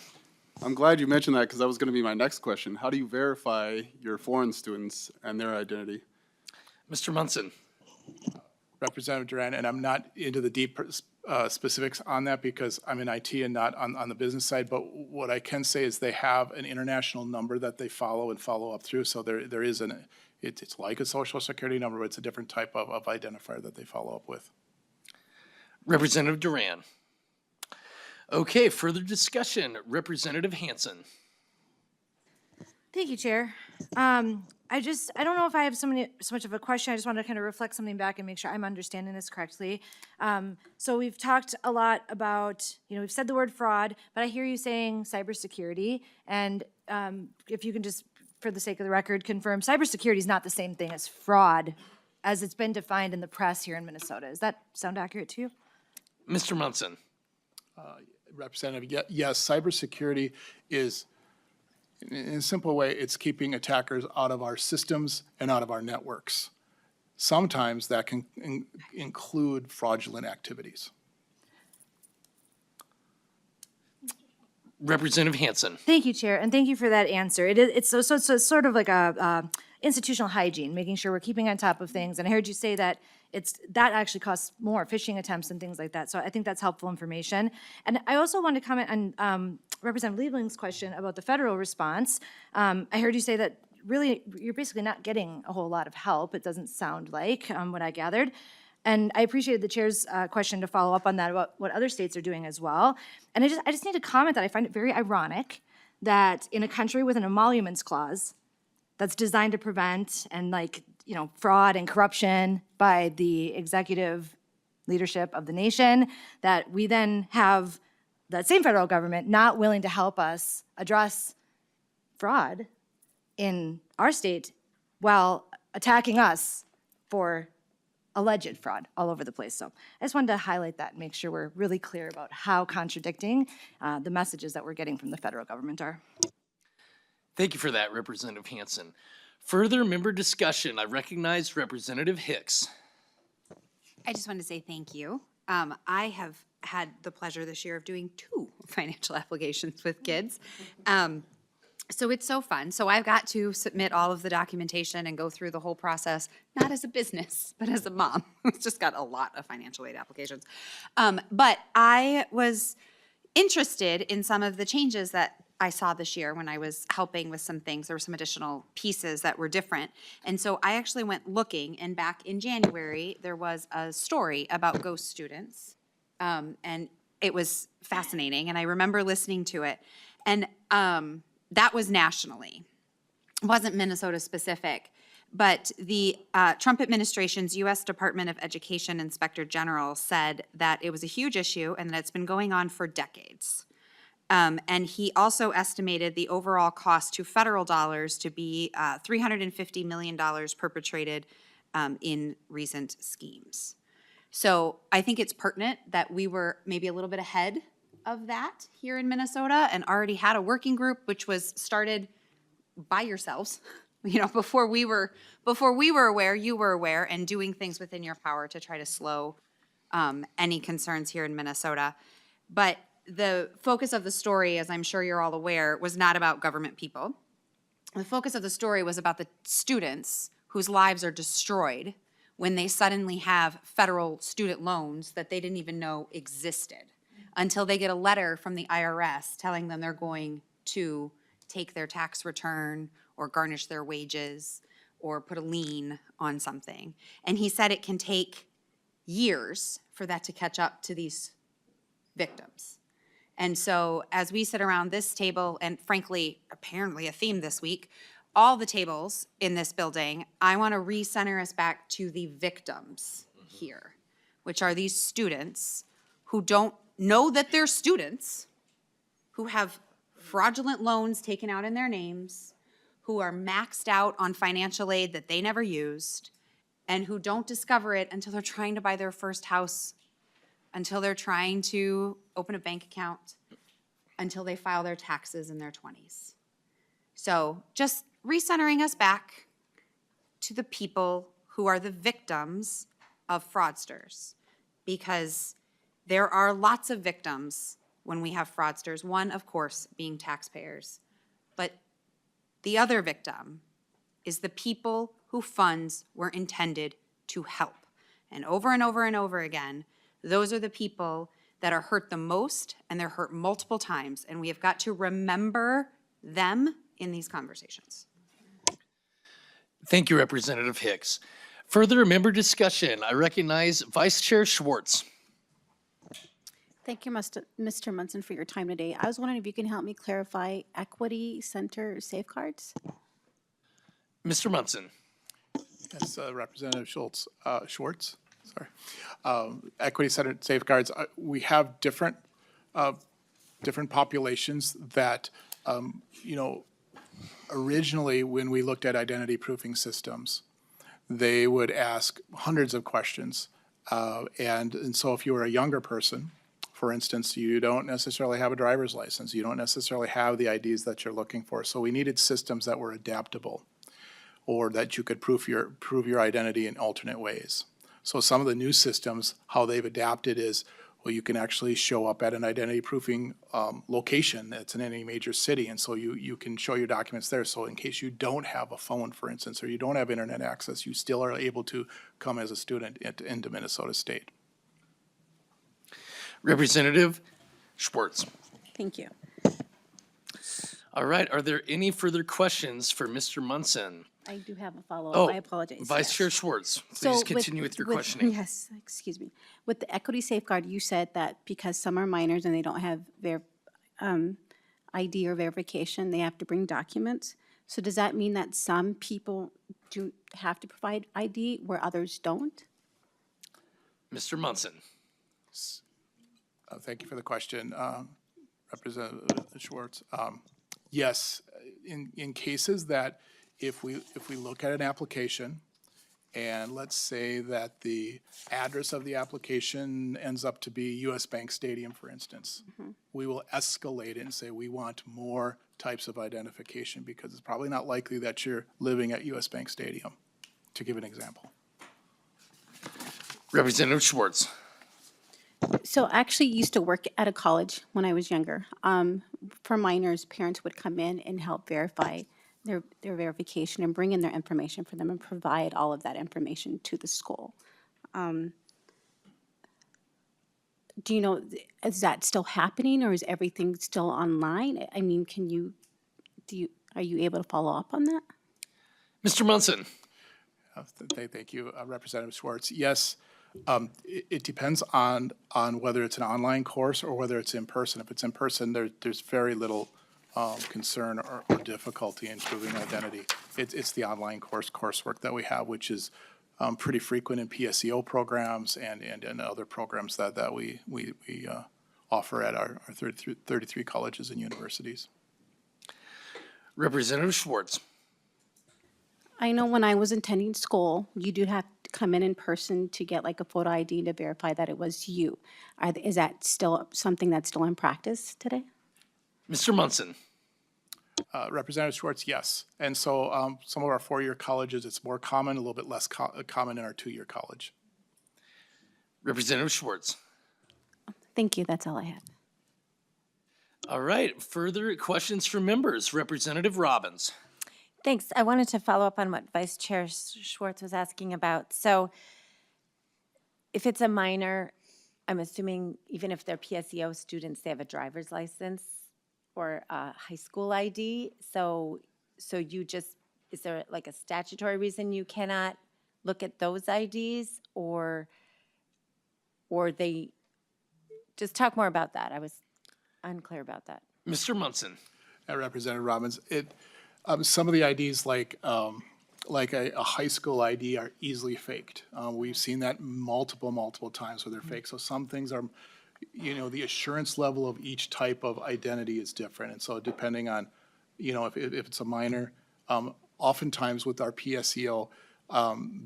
I'm glad you mentioned that because that was going to be my next question. How do you verify your foreign students and their identity? Mr. Munson. Representative Duran, and I'm not into the deep specifics on that because I'm in IT and not on the business side, but what I can say is they have an international number that they follow up through, so there is it's like a social security number, but it's a different type of identifier that they follow up with. Representative Duran. Okay, further discussion. Representative Hansen. Thank you, Chair. I don't know if I have so much of a question. I just want to kind of reflect something back and make sure I'm understanding this correctly. So we've talked a lot about, we've said the word fraud, but I hear you saying cybersecurity. And if you can just, for the sake of the record, confirm cybersecurity is not the same thing as fraud as it's been defined in the press here in Minnesota. Does that sound accurate to you? Mr. Munson. Representative, yes, cybersecurity is, in a simple way, it's keeping attackers out of our systems and out of our networks. Sometimes that can include fraudulent activities. Representative Hansen. Thank you, Chair, and thank you for that answer. It's sort of like a institutional hygiene, making sure we're keeping on top of things. And I heard you say that that actually costs more, phishing attempts and things like that. So I think that's helpful information. And I also want to comment on Representative Liebling's question about the federal response. I heard you say that really you're basically not getting a whole lot of help. It doesn't sound like what I gathered. And I appreciated the chair's question to follow up on that about what other states are doing as well. And I just need to comment that I find it very ironic that in a country with an emoluments clause that's designed to prevent and fraud and corruption by the executive leadership of the nation, that we then have that same federal government not willing to help us address fraud in our state while attacking us for alleged fraud all over the place. So I just wanted to highlight that and make sure we're really clear about how contradicting the messages that we're getting from the federal government are. Thank you for that, Representative Hansen. Further member discussion. I recognize Representative Hicks. I just want to say thank you. I have had the pleasure this year of doing 2 financial applications with kids. So it's so fun. So I've got to submit all of the documentation and go through the whole process, not as a business, but as a mom who's just got a lot of financial aid applications. But I was interested in some of the changes that I saw this year when I was helping with some things. There were some additional pieces that were different. And so I actually went looking, and back in January, there was a story about ghost students. And it was fascinating, and I remember listening to it. And that was nationally. It wasn't Minnesota specific, but the Trump administration's U.S. Department of Education Inspector General said that it was a huge issue and that it's been going on for decades. And he also estimated the overall cost to federal dollars to be $350 million perpetrated in recent schemes. So I think it's pertinent that we were maybe a little bit ahead of that here in Minnesota and already had a working group which was started by yourselves, before we were aware, you were aware, and doing things within your power to try to slow any concerns here in Minnesota. But the focus of the story, as I'm sure you're all aware, was not about government people. The focus of the story was about the students whose lives are destroyed when they suddenly have federal student loans that they didn't even know existed until they get a letter from the IRS telling them they're going to take their tax return or garnish their wages or put a lien on something. And he said it can take years for that to catch up to these victims. And so as we sit around this table, and frankly, apparently a theme this week, all the tables in this building, I want to recenter us back to the victims here, which are these students who don't know that they're students, who have fraudulent loans taken out in their names, who are maxed out on financial aid that they never used, and who don't discover it until they're trying to buy their first house, until they're trying to open a bank account, until they file their taxes in their 20s. So just recentering us back to the people who are the victims of fraudsters, because there are lots of victims when we have fraudsters, one, of course, being taxpayers. But the other victim is the people who funds were intended to help. And over and over and over again, those are the people that are hurt the most, and they're hurt multiple times. And we have got to remember them in these conversations. Thank you, Representative Hicks. Further member discussion. I recognize Vice Chair Schwartz. Thank you, Mr. Munson, for your time today. I was wondering if you can help me clarify equity center safeguards? Mr. Munson. Yes, Representative Schwartz, sorry. Equity Center safeguards, we have different populations that, originally, when we looked at identity proofing systems, they would ask hundreds of questions. And so if you were a younger person, for instance, you don't necessarily have a driver's license, you don't necessarily have the IDs that you're looking for. So we needed systems that were adaptable, or that you could prove your identity in alternate ways. So some of the new systems, how they've adapted is, well, you can actually show up at an identity proofing location that's in any major city, and so you can show your documents there. So in case you don't have a phone, for instance, or you don't have internet access, you still are able to come as a student into Minnesota State. Representative Schwartz. Thank you. All right, are there any further questions for Mr. Munson? I do have a follow-up. Oh, I apologize. Vice Yes. Chair Schwartz, So please continue with your questioning. Yes, excuse me. With the equity safeguard, you said that because some are minors and they don't have ID or verification, they have to bring documents. So does that mean that some people do have to provide ID where others don't? Mr. Munson. Thank you for the question, Representative Schwartz. Yes, in cases that if we look at an application and let's say that the address of the application ends up to be US Bank Stadium, for instance, we will escalate it and say we want more types of identification because it's probably not likely that you're living at US Bank Stadium, to give an example. Representative Schwartz. So I actually used to work at a college when I was younger. For minors, parents would come in and help verify their verification and bring in their information for them and provide all of that information to the school. Do you know, is that still happening or is everything still online? I mean, are you able to follow up on that? Mr. Munson. Thank you, Representative Schwartz. Yes, it depends on whether it's an online course or whether it's in person. If it's in person, there's very little concern or difficulty in proving identity. It's the online coursework that we have, which is pretty frequent in PSEO programs and other programs that we offer at our 33 colleges and universities. Representative Schwartz. I know when I was attending school, you do have to come in person to get like a photo ID to verify that it was you. Is that still something that's still in practice today? Mr. Munson. Representative Schwartz, yes. And so some of our four-year colleges, it's more common, a little bit less common in our two-year college. Representative Schwartz. Thank you, that's all I have. All right, further questions from members. Representative Robbins. Thanks. I wanted to follow up on what Vice Chair Schwartz was asking about. So if it's a minor, I'm assuming even if they're PSEO students, they have a driver's license or a high school ID. So you just, is there like a statutory reason you cannot look at those IDs or they, just talk more about that. I was unclear about that. Mr. Munson. Representative Robbins, some of the IDs like a high school ID are easily faked. We've seen that multiple times where they're fake. So some things are, the assurance level of each type of identity is different. And so depending on, if it's a minor, oftentimes with our PSEO,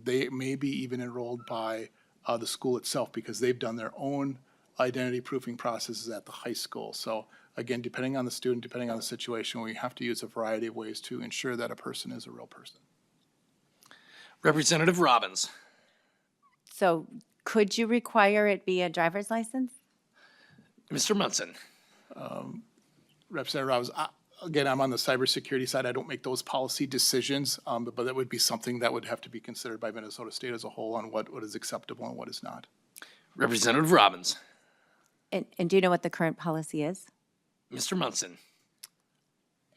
they may be even enrolled by the school itself because they've done their own identity proofing processes at the high school. So again, depending on the student, depending on the situation, we have to use a variety of ways to ensure that a person is a real person. Representative Robbins. So could you require it be a driver's license? Mr. Munson. Representative Robbins, again, I'm on the cybersecurity side. I don't make those policy decisions, but that would be something that would have to be considered by Minnesota State as a whole on what is acceptable and what is not. Representative Robbins. And do you know what the current policy is? Mr. Munson.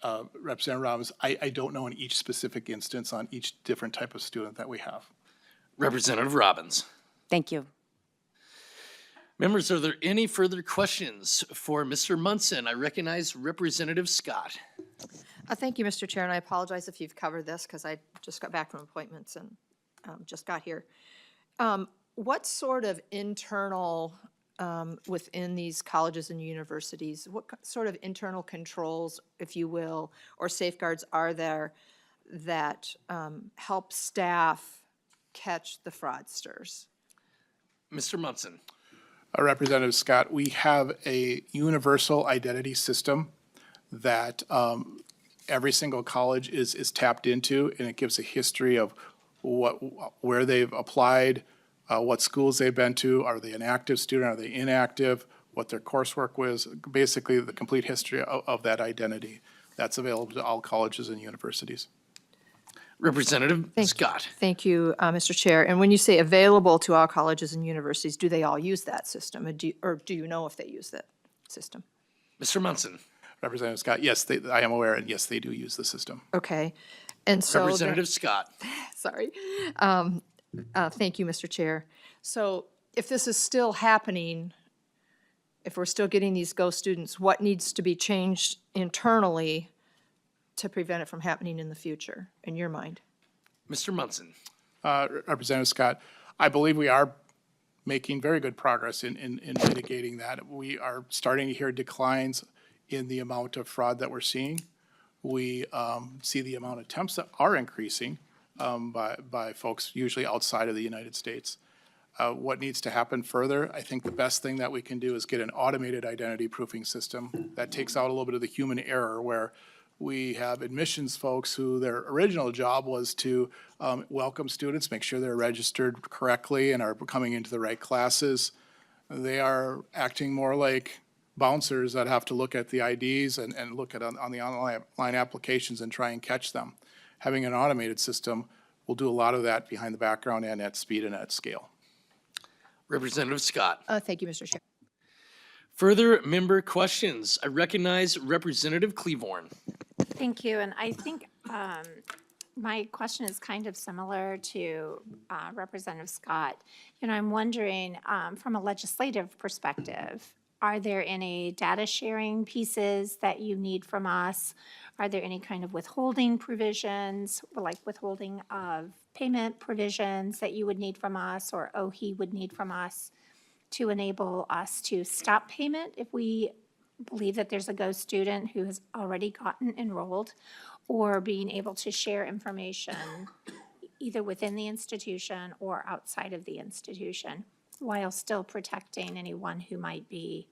Representative Robbins, I don't know in each specific instance on each different type of student that we have. Representative Robbins. Thank you. Members, are there any further questions for Mr. Munson? I recognize Representative Scott. Thank you, Mr. Chair, and I apologize if you've covered this because I just got back from appointments and just got here. What sort of internal, within these colleges and universities, what sort of internal controls, if you will, or safeguards are there that help staff catch the fraudsters? Mr. Munson. Representative Scott, we have a universal identity system that every single college is tapped into, and it gives a history of where they've applied, what schools they've been to, are they an active student, are they inactive, what their coursework was, basically the complete history of that identity. That's available to all colleges and universities. Representative Scott. Thank you, Mr. Chair. And when you say available to all colleges and universities, do they all use that system? Or do you know if they use that system? Mr. Munson. Representative Scott, yes, I am aware, and yes, they do use the system. Okay. And so. Representative Scott. Sorry. Thank you, Mr. Chair. So if this is still happening, if we're still getting these GO students, what needs to be changed internally to prevent it from happening in the future, in your mind? Mr. Munson. Representative Scott, I believe we are making very good progress in mitigating that. We are starting to hear declines in the amount of fraud that we're seeing. We see the amount of attempts that are increasing by folks usually outside of the United States. What needs to happen further, I think the best thing that we can do is get an automated identity proofing system that takes out a little bit of the human error where we have admissions folks who their original job was to welcome students, make sure they're registered correctly and are coming into the right classes. They are acting more like bouncers that have to look at the IDs and look at on the online applications and try and catch them. Having an automated system will do a lot of that behind the background and at speed and at scale. Representative Scott. Thank you, Mr. Chair. Further member questions? I recognize Representative Cleavorn. Thank you, and I think my question is kind of similar to Representative Scott. You know, I'm wondering, from a legislative perspective, are there any data sharing pieces that you need from us? Are there any kind of withholding provisions, like withholding of payment provisions that you would need from us or OHE would need from us to enable us to stop payment if we believe that there's a GO student who has already gotten enrolled, or being able to share information either within the institution or outside of the institution while still protecting anyone who might be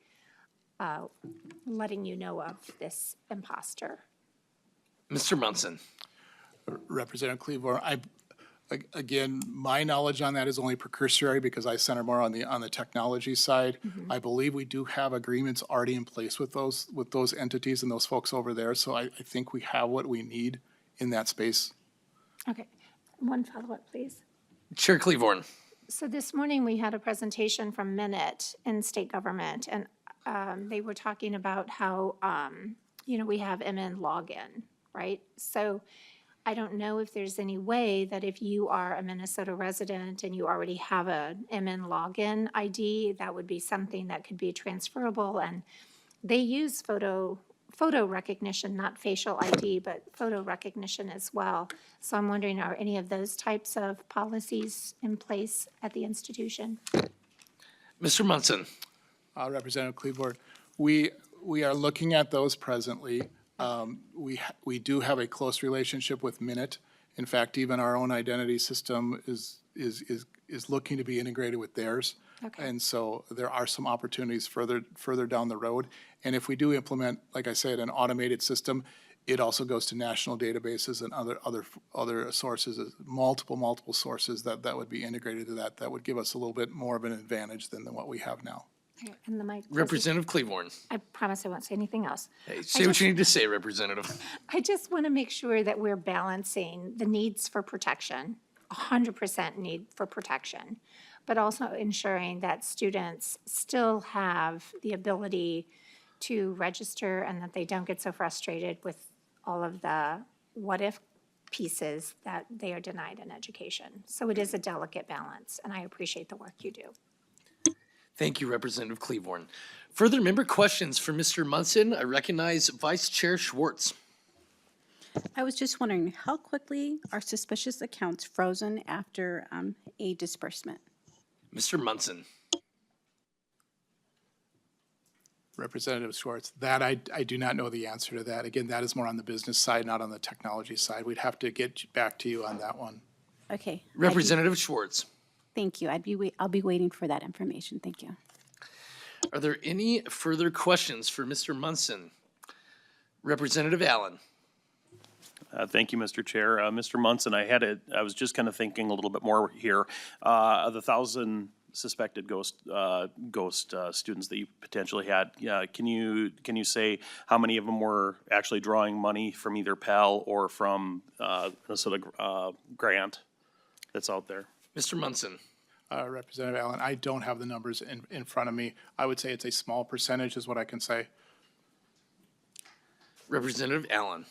letting you know of this imposter? Mr. Munson. Representative Cleavorn, again, my knowledge on that is only precursory because I center more on the technology side. I believe we do have agreements already in place with those entities and those folks over there. So I think we have what we need in that space. Okay, one follow-up, please. Chair Cleavorn. So this morning, we had a presentation from Minute in state government, and they were talking about how, you know, we have MN login, right? So I don't know if there's any way that if you are a Minnesota resident and you already have a MN login ID, that would be something that could be transferable. And they use photo recognition, not facial ID, but photo recognition as well. So I'm wondering, are any of those types of policies in place at the institution? Mr. Munson. Representative Cleavorn, we are looking at those presently. We do have a close relationship with Minute. In fact, even our own identity system is looking to be integrated with theirs. Okay. And so there are some opportunities further down the road. And if we do implement, like I said, an automated system, it also goes to national databases and other sources, multiple sources that would be integrated to that would give us a little bit more of an advantage than what we have now. Okay, and the mic. Representative Cleavorn. I promise I won't say anything else. Hey, say what you need to say, Representative. I just want to make sure that we're balancing the needs for protection, 100% need for protection, but also ensuring that students still have the ability to register and that they don't get so frustrated with all of the what-if pieces that they are denied an education. So it is a delicate balance, and I appreciate the work you do. Thank you, Representative Cleaborn. Further member questions for Mr. Munson? I recognize Vice Chair Schwartz. I was just wondering, how quickly are suspicious accounts frozen after a disbursement? Mr. Munson. Representative Schwartz, that I do not know the answer to that. Again, that is more on the business side, not on the technology side. We'd have to get back to you on that one. Okay. Representative Schwartz. Thank you. I'll be waiting for that information. Thank you. Are there any further questions for Mr. Munson? Representative Allen. Thank you, Mr. Chair. Mr. Munson, I was just kind of thinking a little bit more here. Of the 1,000 suspected ghost students that you potentially had, can you say how many of them were actually drawing money from either Pell or from Minnesota grant that's out there? Mr. Munson. Representative Allen, I don't have the numbers in front of me. I would say it's a small percentage is what I can say. Representative Allen.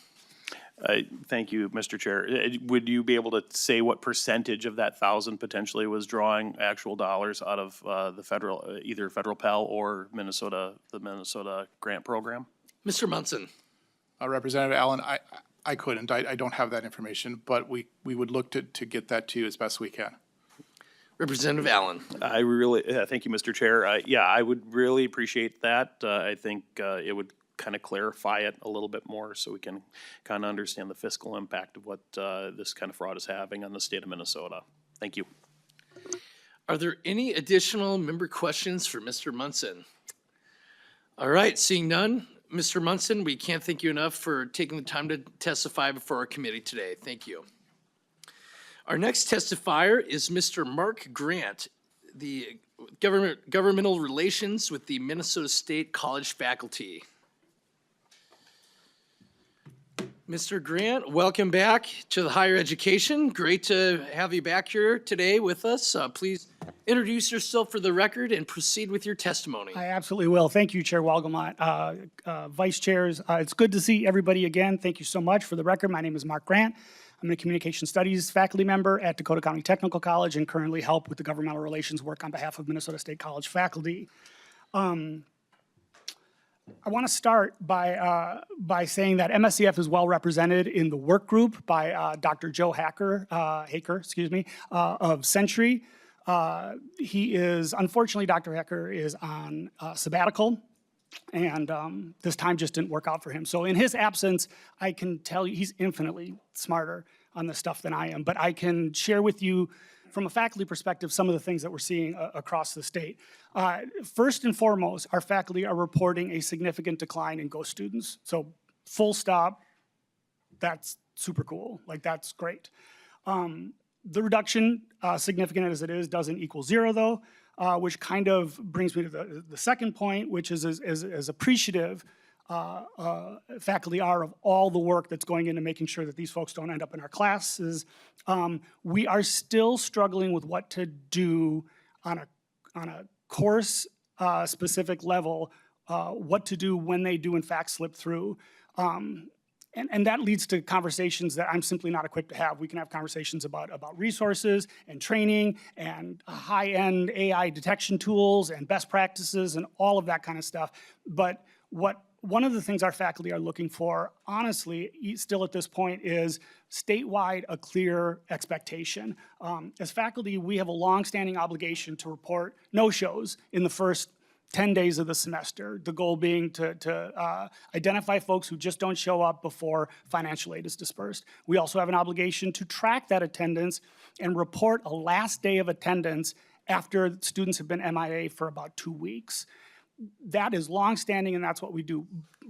Thank you, Mr. Chair. Would you be able to say what percentage of that 1,000 potentially was drawing actual dollars out of the federal, either federal Pell or the Minnesota grant program? Mr. Munson. Representative Allen, I couldn't. I don't have that information, but we would look to get that to you as best we can. Representative Allen. I really, thank you, Mr. Chair. Yeah, I would really appreciate that. I think it would kind of clarify it a little bit more so we can kind of understand the fiscal impact of what this kind of fraud is having on the state of Minnesota. Thank you. Are there any additional member questions for Mr. Munson? All right, seeing none, Mr. Munson, we can't thank you enough for taking the time to testify before our committee today. Thank you. Our next testifier is Mr. Mark Grant, the governmental relations with the Minnesota State College faculty. Mr. Grant, welcome back to the higher education. Great to have you back here today with us. Please introduce yourself for the record and proceed with your testimony. I absolutely will. Thank you, Chair Walgamot. Vice Chairs, it's good to see everybody again. Thank you so much. For the record, my name is Mark Grant. I'm a communication studies faculty member at Dakota County Technical College and currently help with the governmental relations work on behalf of Minnesota State College faculty. I want to start by saying that MSCF is well represented in the work group by Dr. Joe Hacker, of Century. Unfortunately, Dr. Hacker is on sabbatical, and this time just didn't work out for him. So in his absence, I can tell you he's infinitely smarter on this stuff than I am, but I can share with you from a faculty perspective some of the things that we're seeing across the state. First and foremost, our faculty are reporting a significant decline in ghost students. So full stop, that's super cool, like that's great. The reduction, significant as it is, doesn't equal zero though, which kind of brings me to the second point, which is as appreciative faculty are of all the work that's going into making sure that these folks don't end up in our classes. We are still struggling with what to do on a course specific level, what to do when they do in fact slip through. And that leads to conversations that I'm simply not equipped to have. We can have conversations about resources and training and high-end AI detection tools and best practices and all of that kind of stuff. But one of the things our faculty are looking for, honestly, still at this point, is statewide a clear expectation. As faculty, we have a long-standing obligation to report no-shows in the first 10 days of the semester, the goal being to identify folks who just don't show up before financial aid is dispersed. We also have an obligation to track that attendance and report a last day of attendance after students have been MIA for about 2 weeks. That is longstanding, and that's what we do.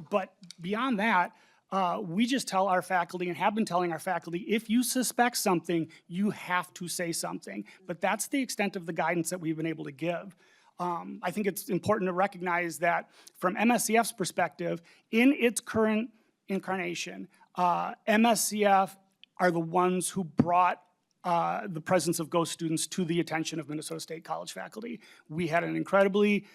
But beyond that, we just tell our faculty and have been telling our faculty, if you suspect something, you have to say something. But that's the extent of the guidance that we've been able to give. I think it's important to recognize that from MSCF's perspective, in its current incarnation, MSCF are the ones who brought the presence of ghost students to the attention of Minnesota State College faculty. We had an incredibly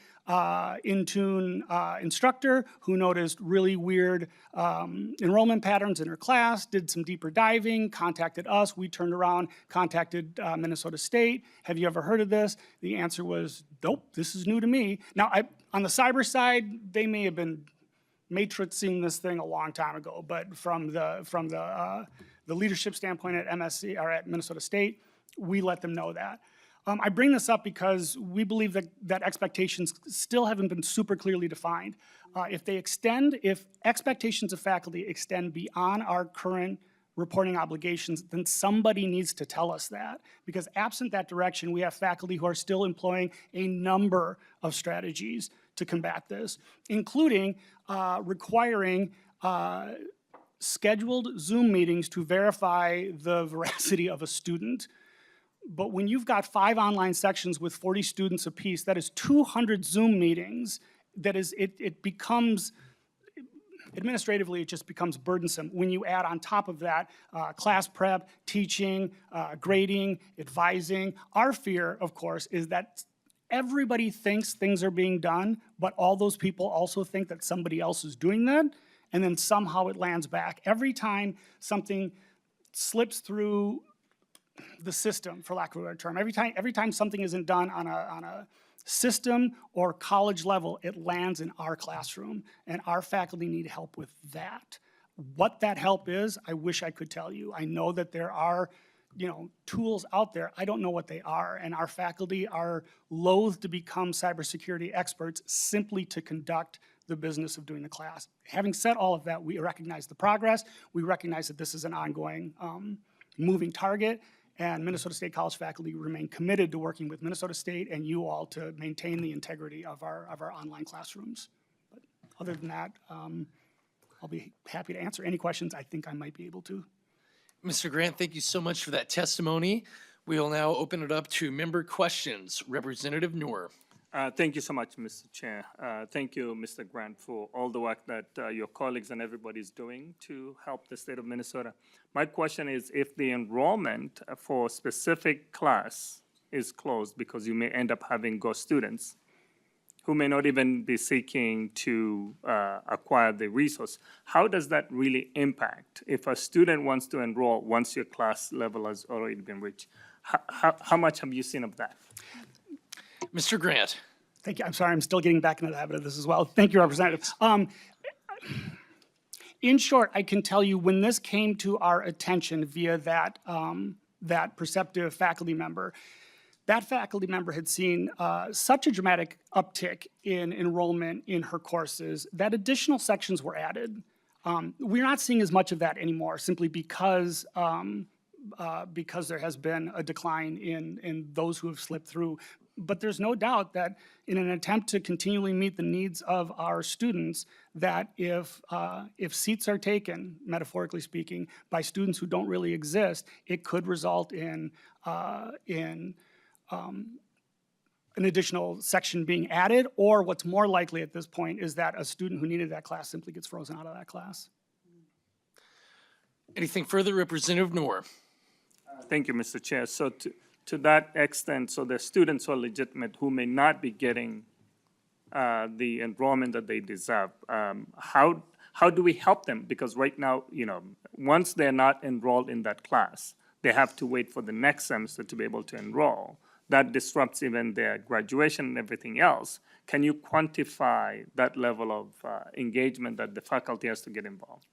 in-tune instructor who noticed really weird enrollment patterns in her class, did some deeper diving, contacted us. We turned around, contacted Minnesota State. Have you ever heard of this? The answer was, nope, this is new to me. Now, on the cyber side, they may have been matrixing this thing a long time ago, but from the leadership standpoint at MSC or at Minnesota State, we let them know that. I bring this up because we believe that expectations still haven't been super clearly defined. If expectations of faculty extend beyond our current reporting obligations, then somebody needs to tell us that. Because absent that direction, we have faculty who are still employing a number of strategies to combat this, including requiring scheduled Zoom meetings to verify the veracity of a student. But when you've got 5 online sections with 40 students apiece, that is 200 Zoom meetings. It becomes, administratively, it just becomes burdensome. When you add on top of that class prep, teaching, grading, advising, our fear, of course, is that everybody thinks things are being done, but all those people also think that somebody else is doing that, and then somehow it lands back. Every time something slips through the system, for lack of a better term, every time something isn't done on a system or college level, it lands in our classroom, and our faculty need help with that. What that help is, I wish I could tell you. I know that there are tools out there. I don't know what they are, and our faculty are loath to become cybersecurity experts simply to conduct the business of doing the class. Having said all of that, we recognize the progress. We recognize that this is an ongoing moving target, and Minnesota State College faculty remain committed to working with Minnesota State and you all to maintain the integrity of our online classrooms. But other than that, I'll be happy to answer any questions I think I might be able to. Mr. Grant, thank you so much for that testimony. We will now open it up to member questions. Representative Noor. Thank you so much, Mr. Chair. Thank you, Mr. Grant, for all the work that your colleagues and everybody is doing to help the state of Minnesota. My question is, if the enrollment for a specific class is closed because you may end up having ghost students who may not even be seeking to acquire the resource, how does that really impact? If a student wants to enroll once your class level has already been reached, how much have you seen of that? Mr. Grant. Thank you. I'm sorry, I'm still getting back into the habit of this as well. Thank you, Representative. In short, I can tell you when this came to our attention via that perceptive faculty member, that faculty member had seen such a dramatic uptick in enrollment in her courses that additional sections were added. We're not seeing as much of that anymore simply because there has been a decline in those who have slipped through. But there's no doubt that in an attempt to continually meet the needs of our students, that if seats are taken, metaphorically speaking, by students who don't really exist, it could result in an additional section being added, or what's more likely at this point is that a student who needed that class simply gets frozen out of that class. Anything further, Representative Noor? Thank you, Mr. Chair. So to that extent, so the students who are legitimate who may not be getting the enrollment that they deserve, how do we help them? Because right now, once they're not enrolled in that class, they have to wait for the next semester to be able to enroll. That disrupts even their graduation and everything else. Can you quantify that level of engagement that the faculty has to get involved?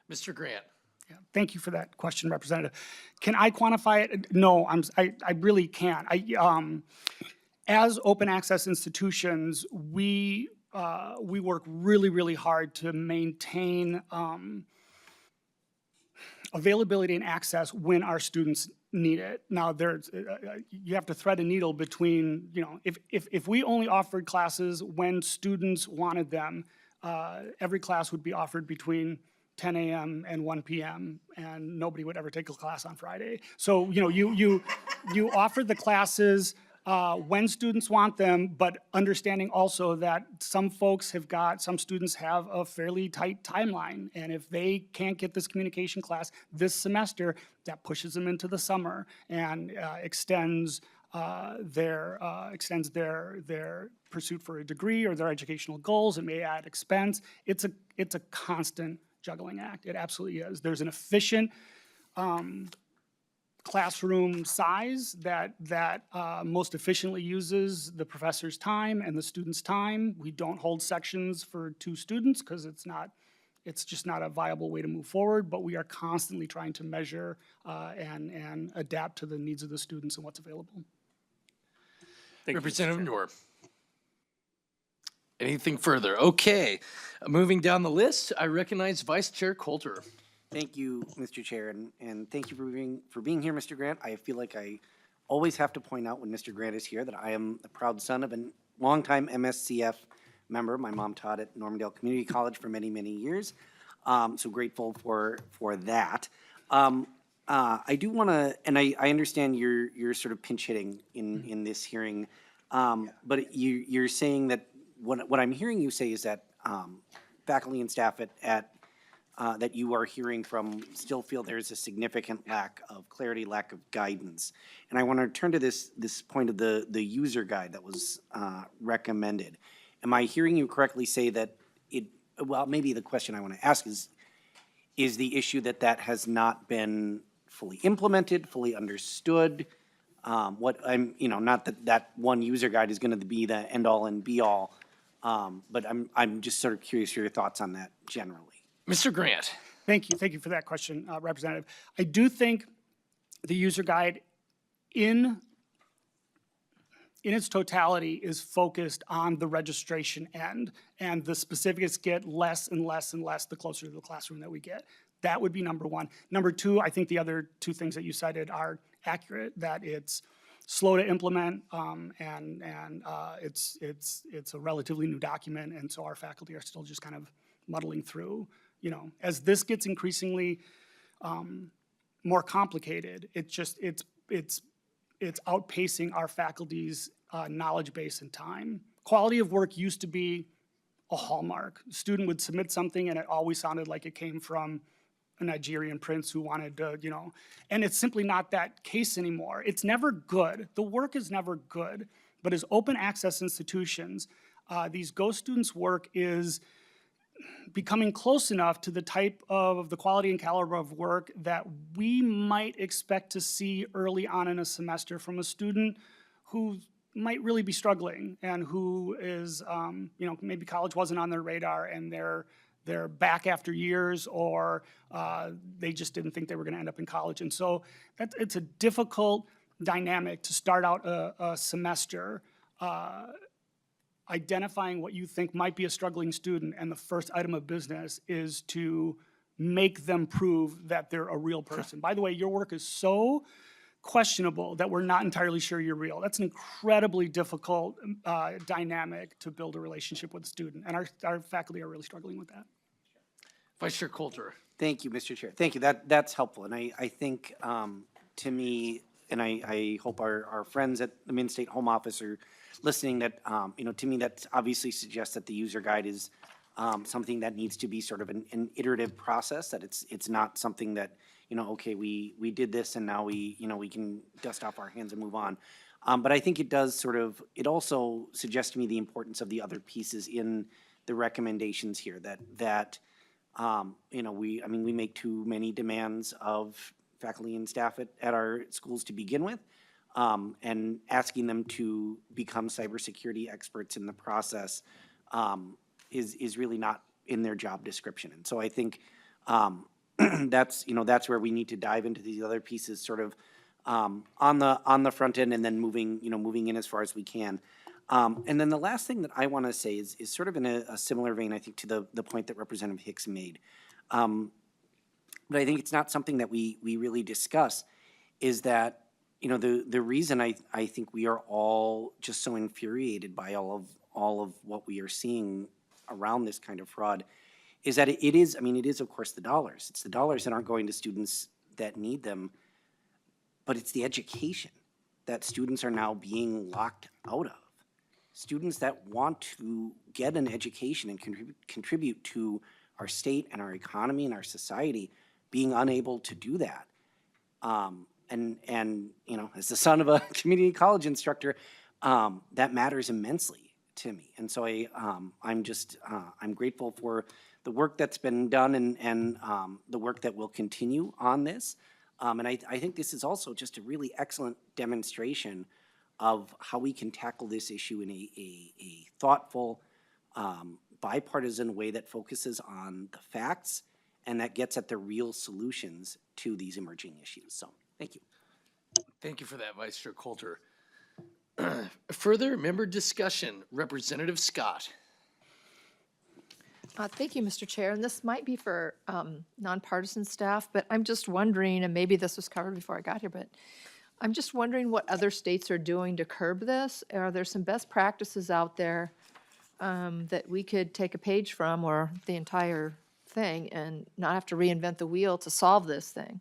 Mr. Grant. Yeah, thank you for that question, Representative. Can I quantify it? No, I really can't. As open access institutions, we work really, really hard to maintain availability and access when our students need it. Now, you have to thread a needle between, if we only offered classes when students wanted them, every class would be offered between 10 a.m. and 1 p.m. and nobody would ever take a class on Friday. So, you offer the classes when students want them, but understanding also that some students have a fairly tight timeline. And if they can't get this communication class this semester, that pushes them into the summer and extends their pursuit for a degree or their educational goals. It may add expense. It's a constant juggling act. It absolutely is. There's an efficient classroom size that most efficiently uses the professor's time and the student's time. We don't hold sections for 2 students because it's just not a viable way to move forward, but we are constantly trying to measure and adapt to the needs of the students and what's available. Thank you, Mr. Representative Chair. Noor. Anything further? Okay. Moving down the list, I recognize Vice Chair Coulter. Thank you, Mr. Chair, and thank you for being here, Mr. Grant. I feel like I always have to point out when Mr. Grant is here that I am the proud son of a longtime MSCF member. My mom taught at Normandale Community College for many, many years, so grateful for that. I do want to, and I understand you're sort of pinch hitting in this hearing, but you're saying that what I'm hearing you say is that faculty and staff that you are hearing from still feel there's a significant lack of clarity, lack of guidance. And I want to turn to this point of the user guide that was recommended. Am I hearing you correctly say that well, maybe the question I want to ask is the issue that has not been fully implemented, fully understood? Not that one user guide is going to be the end all and be all, but I'm just sort of curious for your thoughts on that generally. Mr. Grant. Thank you for that question, Representative. I do think the user guide in its totality is focused on the registration end, and the specifics get less and less and less the closer to the classroom that we get. That would be number one. Number two, I think the other 2 things that you cited are accurate, that it's slow to implement, and it's a relatively new document, and so our faculty are still just kind of muddling through. As this gets increasingly more complicated, it's outpacing our faculty's knowledge base and time. Quality of work used to be a hallmark. A student would submit something and it always sounded like it came from a Nigerian prince who wanted to, and it's simply not that case anymore. It's never good. The work is never good. But as open access institutions, these Go students' work is becoming close enough to the type of the quality and caliber of work that we might expect to see early on in a semester from a student who might really be struggling and who is, maybe college wasn't on their radar and they're back after years, or they just didn't think they were going to end up in college. And so it's a difficult dynamic to start out a semester identifying what you think might be a struggling student, and the first item of business is to make them prove that they're a real person. By the way, your work is so questionable that we're not entirely sure you're real. That's an incredibly difficult dynamic to build a relationship with a student, and our faculty are really struggling with that. Vice Chair Coulter. Thank you, Mr. Chair. Thank you. That's helpful, and I think to me, and I hope our friends at the Mid-State Home Office are listening, that, to me, that obviously suggests that the user guide is something that needs to be sort of an iterative process, that it's not something that, okay, we did this and now we can dust off our hands and move on. But I think it also suggests to me the importance of the other pieces in the recommendations here, that we make too many demands of faculty and staff at our schools to begin with, and asking them to become cybersecurity experts in the process is really not in their job description. And so I think that's where we need to dive into these other pieces sort of on the front end, and then moving in as far as we can. And then the last thing that I want to say is sort of in a similar vein, I think, to the point that Representative Hicks made. But I think it's not something that we really discuss, is that, the reason I think we are all just so infuriated by all of what we are seeing around this kind of fraud is that it is of course the dollars. It's the dollars that aren't going to students that need them, but it's the education. that students are now being locked out of. Students that want to get an education and contribute to our state and our economy and our society being unable to do that. And you know, as the son of a community college instructor, that matters immensely to me. And so I'm grateful for the work that's been done and the work that will continue on this. And I think this is also just a really excellent demonstration of how we can tackle this issue in a thoughtful, bipartisan way that focuses on the facts and that gets at the real solutions to these emerging issues. So, thank you. Thank you for that, Vice Chair Coulter. Further member discussion, Representative Scott. Thank you, Mr. Chair, and this might be for nonpartisan staff, but I'm just wondering, and maybe this was covered before I got here, but I'm just wondering what other states are doing to curb this. Are there some best practices out there that we could take a page from, or the entire thing, and not have to reinvent the wheel to solve this thing?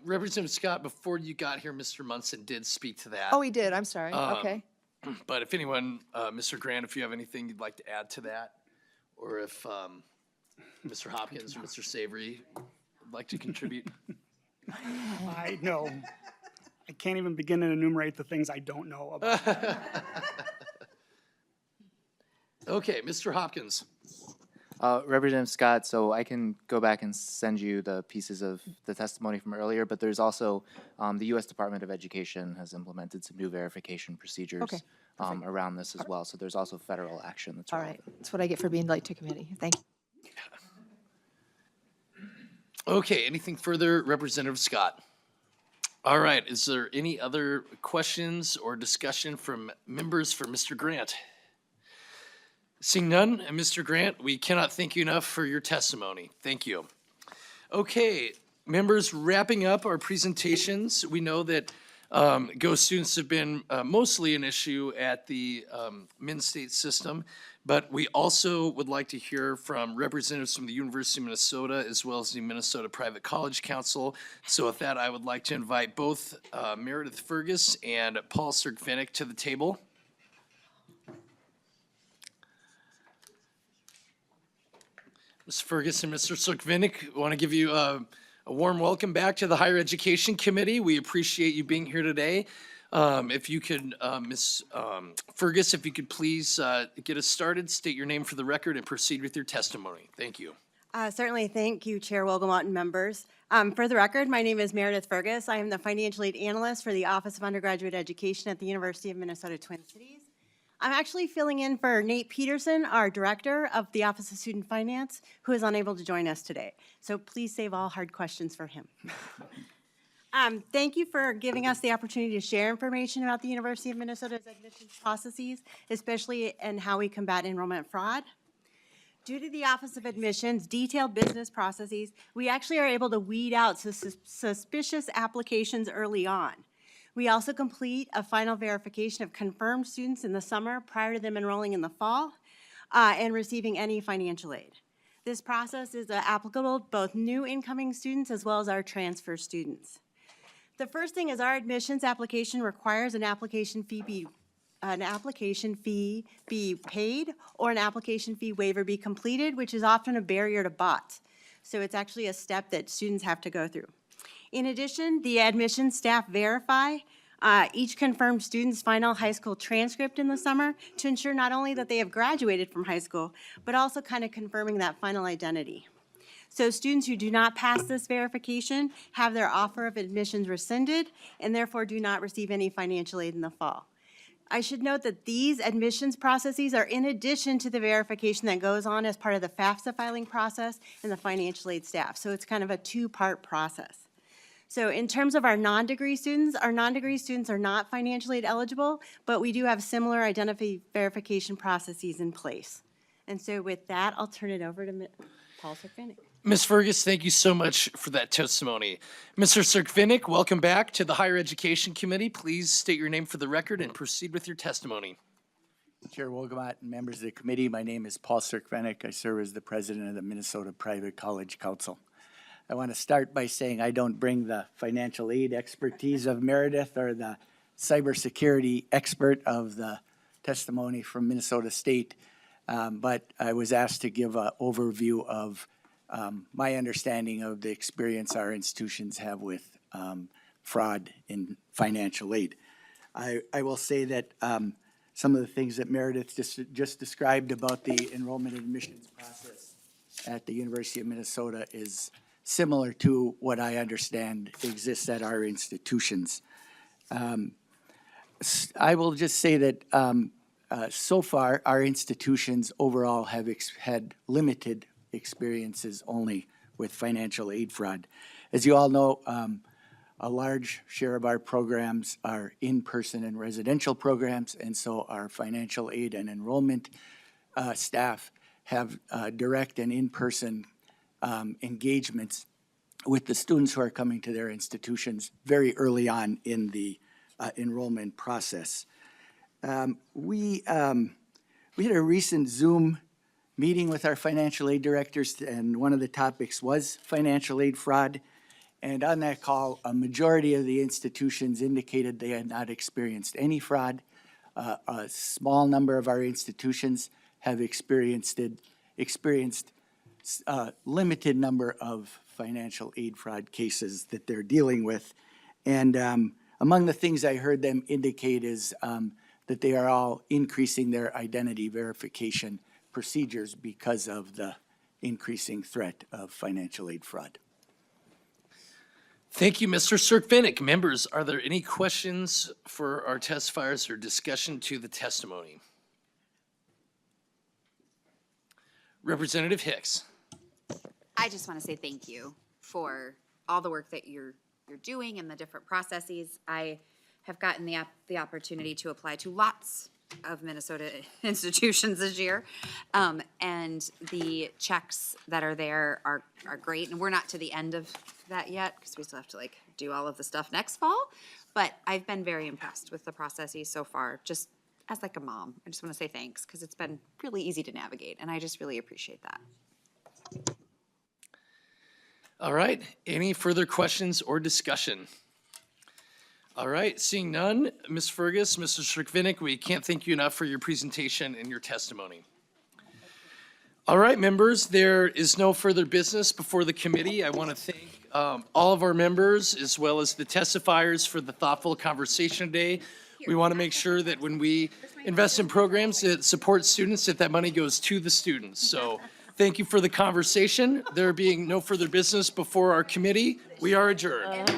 Representative Scott, before you got here, Mr. Munson did speak to that. Oh, he did, I'm sorry, okay. But if anyone, Mr. Grant, if you have anything you'd like to add to that, or if Mr. Hopkins or Mr. Savory would like to contribute. I know. I can't even begin to enumerate the things I don't know about. Okay, Mr. Hopkins. Representative Scott, so I can go back and send you the pieces of the testimony from earlier, but there's also, the U.S. Department of Education has implemented some new verification procedures around this as well. So there's also federal action that's All relevant. right, that's what I get for being late to committee, thank you. Okay, anything further, Representative Scott? All right, is there any other questions or discussion from members for Mr. Grant? Seeing none, and Mr. Grant, we cannot thank you enough for your testimony. Thank you. Okay, members, wrapping up our presentations, we know that GO students have been mostly an issue at the Min-State system, but we also would like to hear from representatives from the University of Minnesota as well as the Minnesota Private College Council. So with that, I would like to invite both Meredith Fergus and Paul Sergvinick to the table. Ms. Fergus and Mr. Sergvinick, I want to give you a warm welcome back to the Higher Education Committee. We appreciate you being here today. If you could, Ms. Fergus, if you could please get us started, state your name for the record, and proceed with your testimony. Thank you. Certainly, thank you, Chair Wolgamott and members. For the record, my name is Meredith Fergus. I am the Financial Aid Analyst for the Office of Undergraduate Education at the University of Minnesota Twin Cities. I'm actually filling in for Nate Peterson, our Director of the Office of Student Finance, who is unable to join us today. So please save all hard questions for him. Thank you for giving us the opportunity to share information about the University of Minnesota's admissions processes, especially in how we combat enrollment fraud. Due to the Office of Admissions' detailed business processes, we actually are able to weed out suspicious applications early on. We also complete a final verification of confirmed students in the summer prior to them enrolling in the fall and receiving any financial aid. This process is applicable to both new incoming students as well as our transfer students. The first thing is our admissions application requires an application fee be paid or an application fee waiver be completed, which is often a barrier to BOTS. So it's actually a step that students have to go through. In addition, the admissions staff verify each confirmed student's final high school transcript in the summer to ensure not only that they have graduated from high school, but also kind of confirming that final identity. So students who do not pass this verification have their offer of admissions rescinded and therefore do not receive any financial aid in the fall. I should note that these admissions processes are in addition to the verification that goes on as part of the FAFSA filing process and the financial aid staff. So it's kind of a two-part process. So in terms of our non-degree students are not financial aid eligible, but we do have similar identity verification processes in place. And so with that, I'll turn it over to Paul Sergvinick. Ms. Fergus, thank you so much for that testimony. Mr. Sergvinick, welcome back to the Higher Education Committee. Please state your name for the record and proceed with your testimony. Chair Wogomat and members of the committee, my name is Paul Sirkvenik. I serve as the president of the Minnesota Private College Council. I want to start by saying I don't bring the financial aid expertise of Meredith or the cybersecurity expert of the testimony from Minnesota State, but I was asked to give an overview of my understanding of the experience our institutions have with fraud in financial aid. I will say that some of the things that Meredith just described about the enrollment and admissions process at the University of Minnesota is similar to what I understand exists at our institutions. I will just say that so far, our institutions overall have had limited experiences only with financial aid fraud. As you all know, a large share of our programs are in-person and residential programs, and so our financial aid and enrollment staff have direct and in-person engagements with the students who are coming to their institutions very early on in the enrollment process. We had a recent Zoom meeting with our financial aid directors, and one of the topics was financial aid fraud. And on that call, a majority of the institutions indicated they had not experienced any fraud. A small number of our institutions have experienced limited number of financial aid fraud cases that they're dealing with. And among the things I heard them indicate is that they are all increasing their identity verification procedures because of the increasing threat of financial aid fraud. Thank you, Mr. Sirkvenik. Members, are there any questions for our testifiers or discussion to the testimony? Representative Hicks. I just want to say thank you for all the work that you're doing and the different processes. I have gotten the opportunity to apply to lots of Minnesota institutions this year. And the checks that are there are great. And we're not to the end of that yet because we still have to do all of the stuff next fall. But I've been very impressed with the processes so far, just as a mom. I just want to say thanks because it's been really easy to navigate and I just really appreciate that. All right, any further questions or discussion? All right, seeing none, Ms. Fergus, Mr. Sirkvenik, we can't thank you enough for your presentation and your testimony. All right, members, there is no further business before the committee. I want to thank all of our members as well as the testifiers for the thoughtful conversation today. We want to make sure that when we invest in programs that support students, that money goes to the students. So thank you for the conversation. There being no further business before our committee, we are adjourned.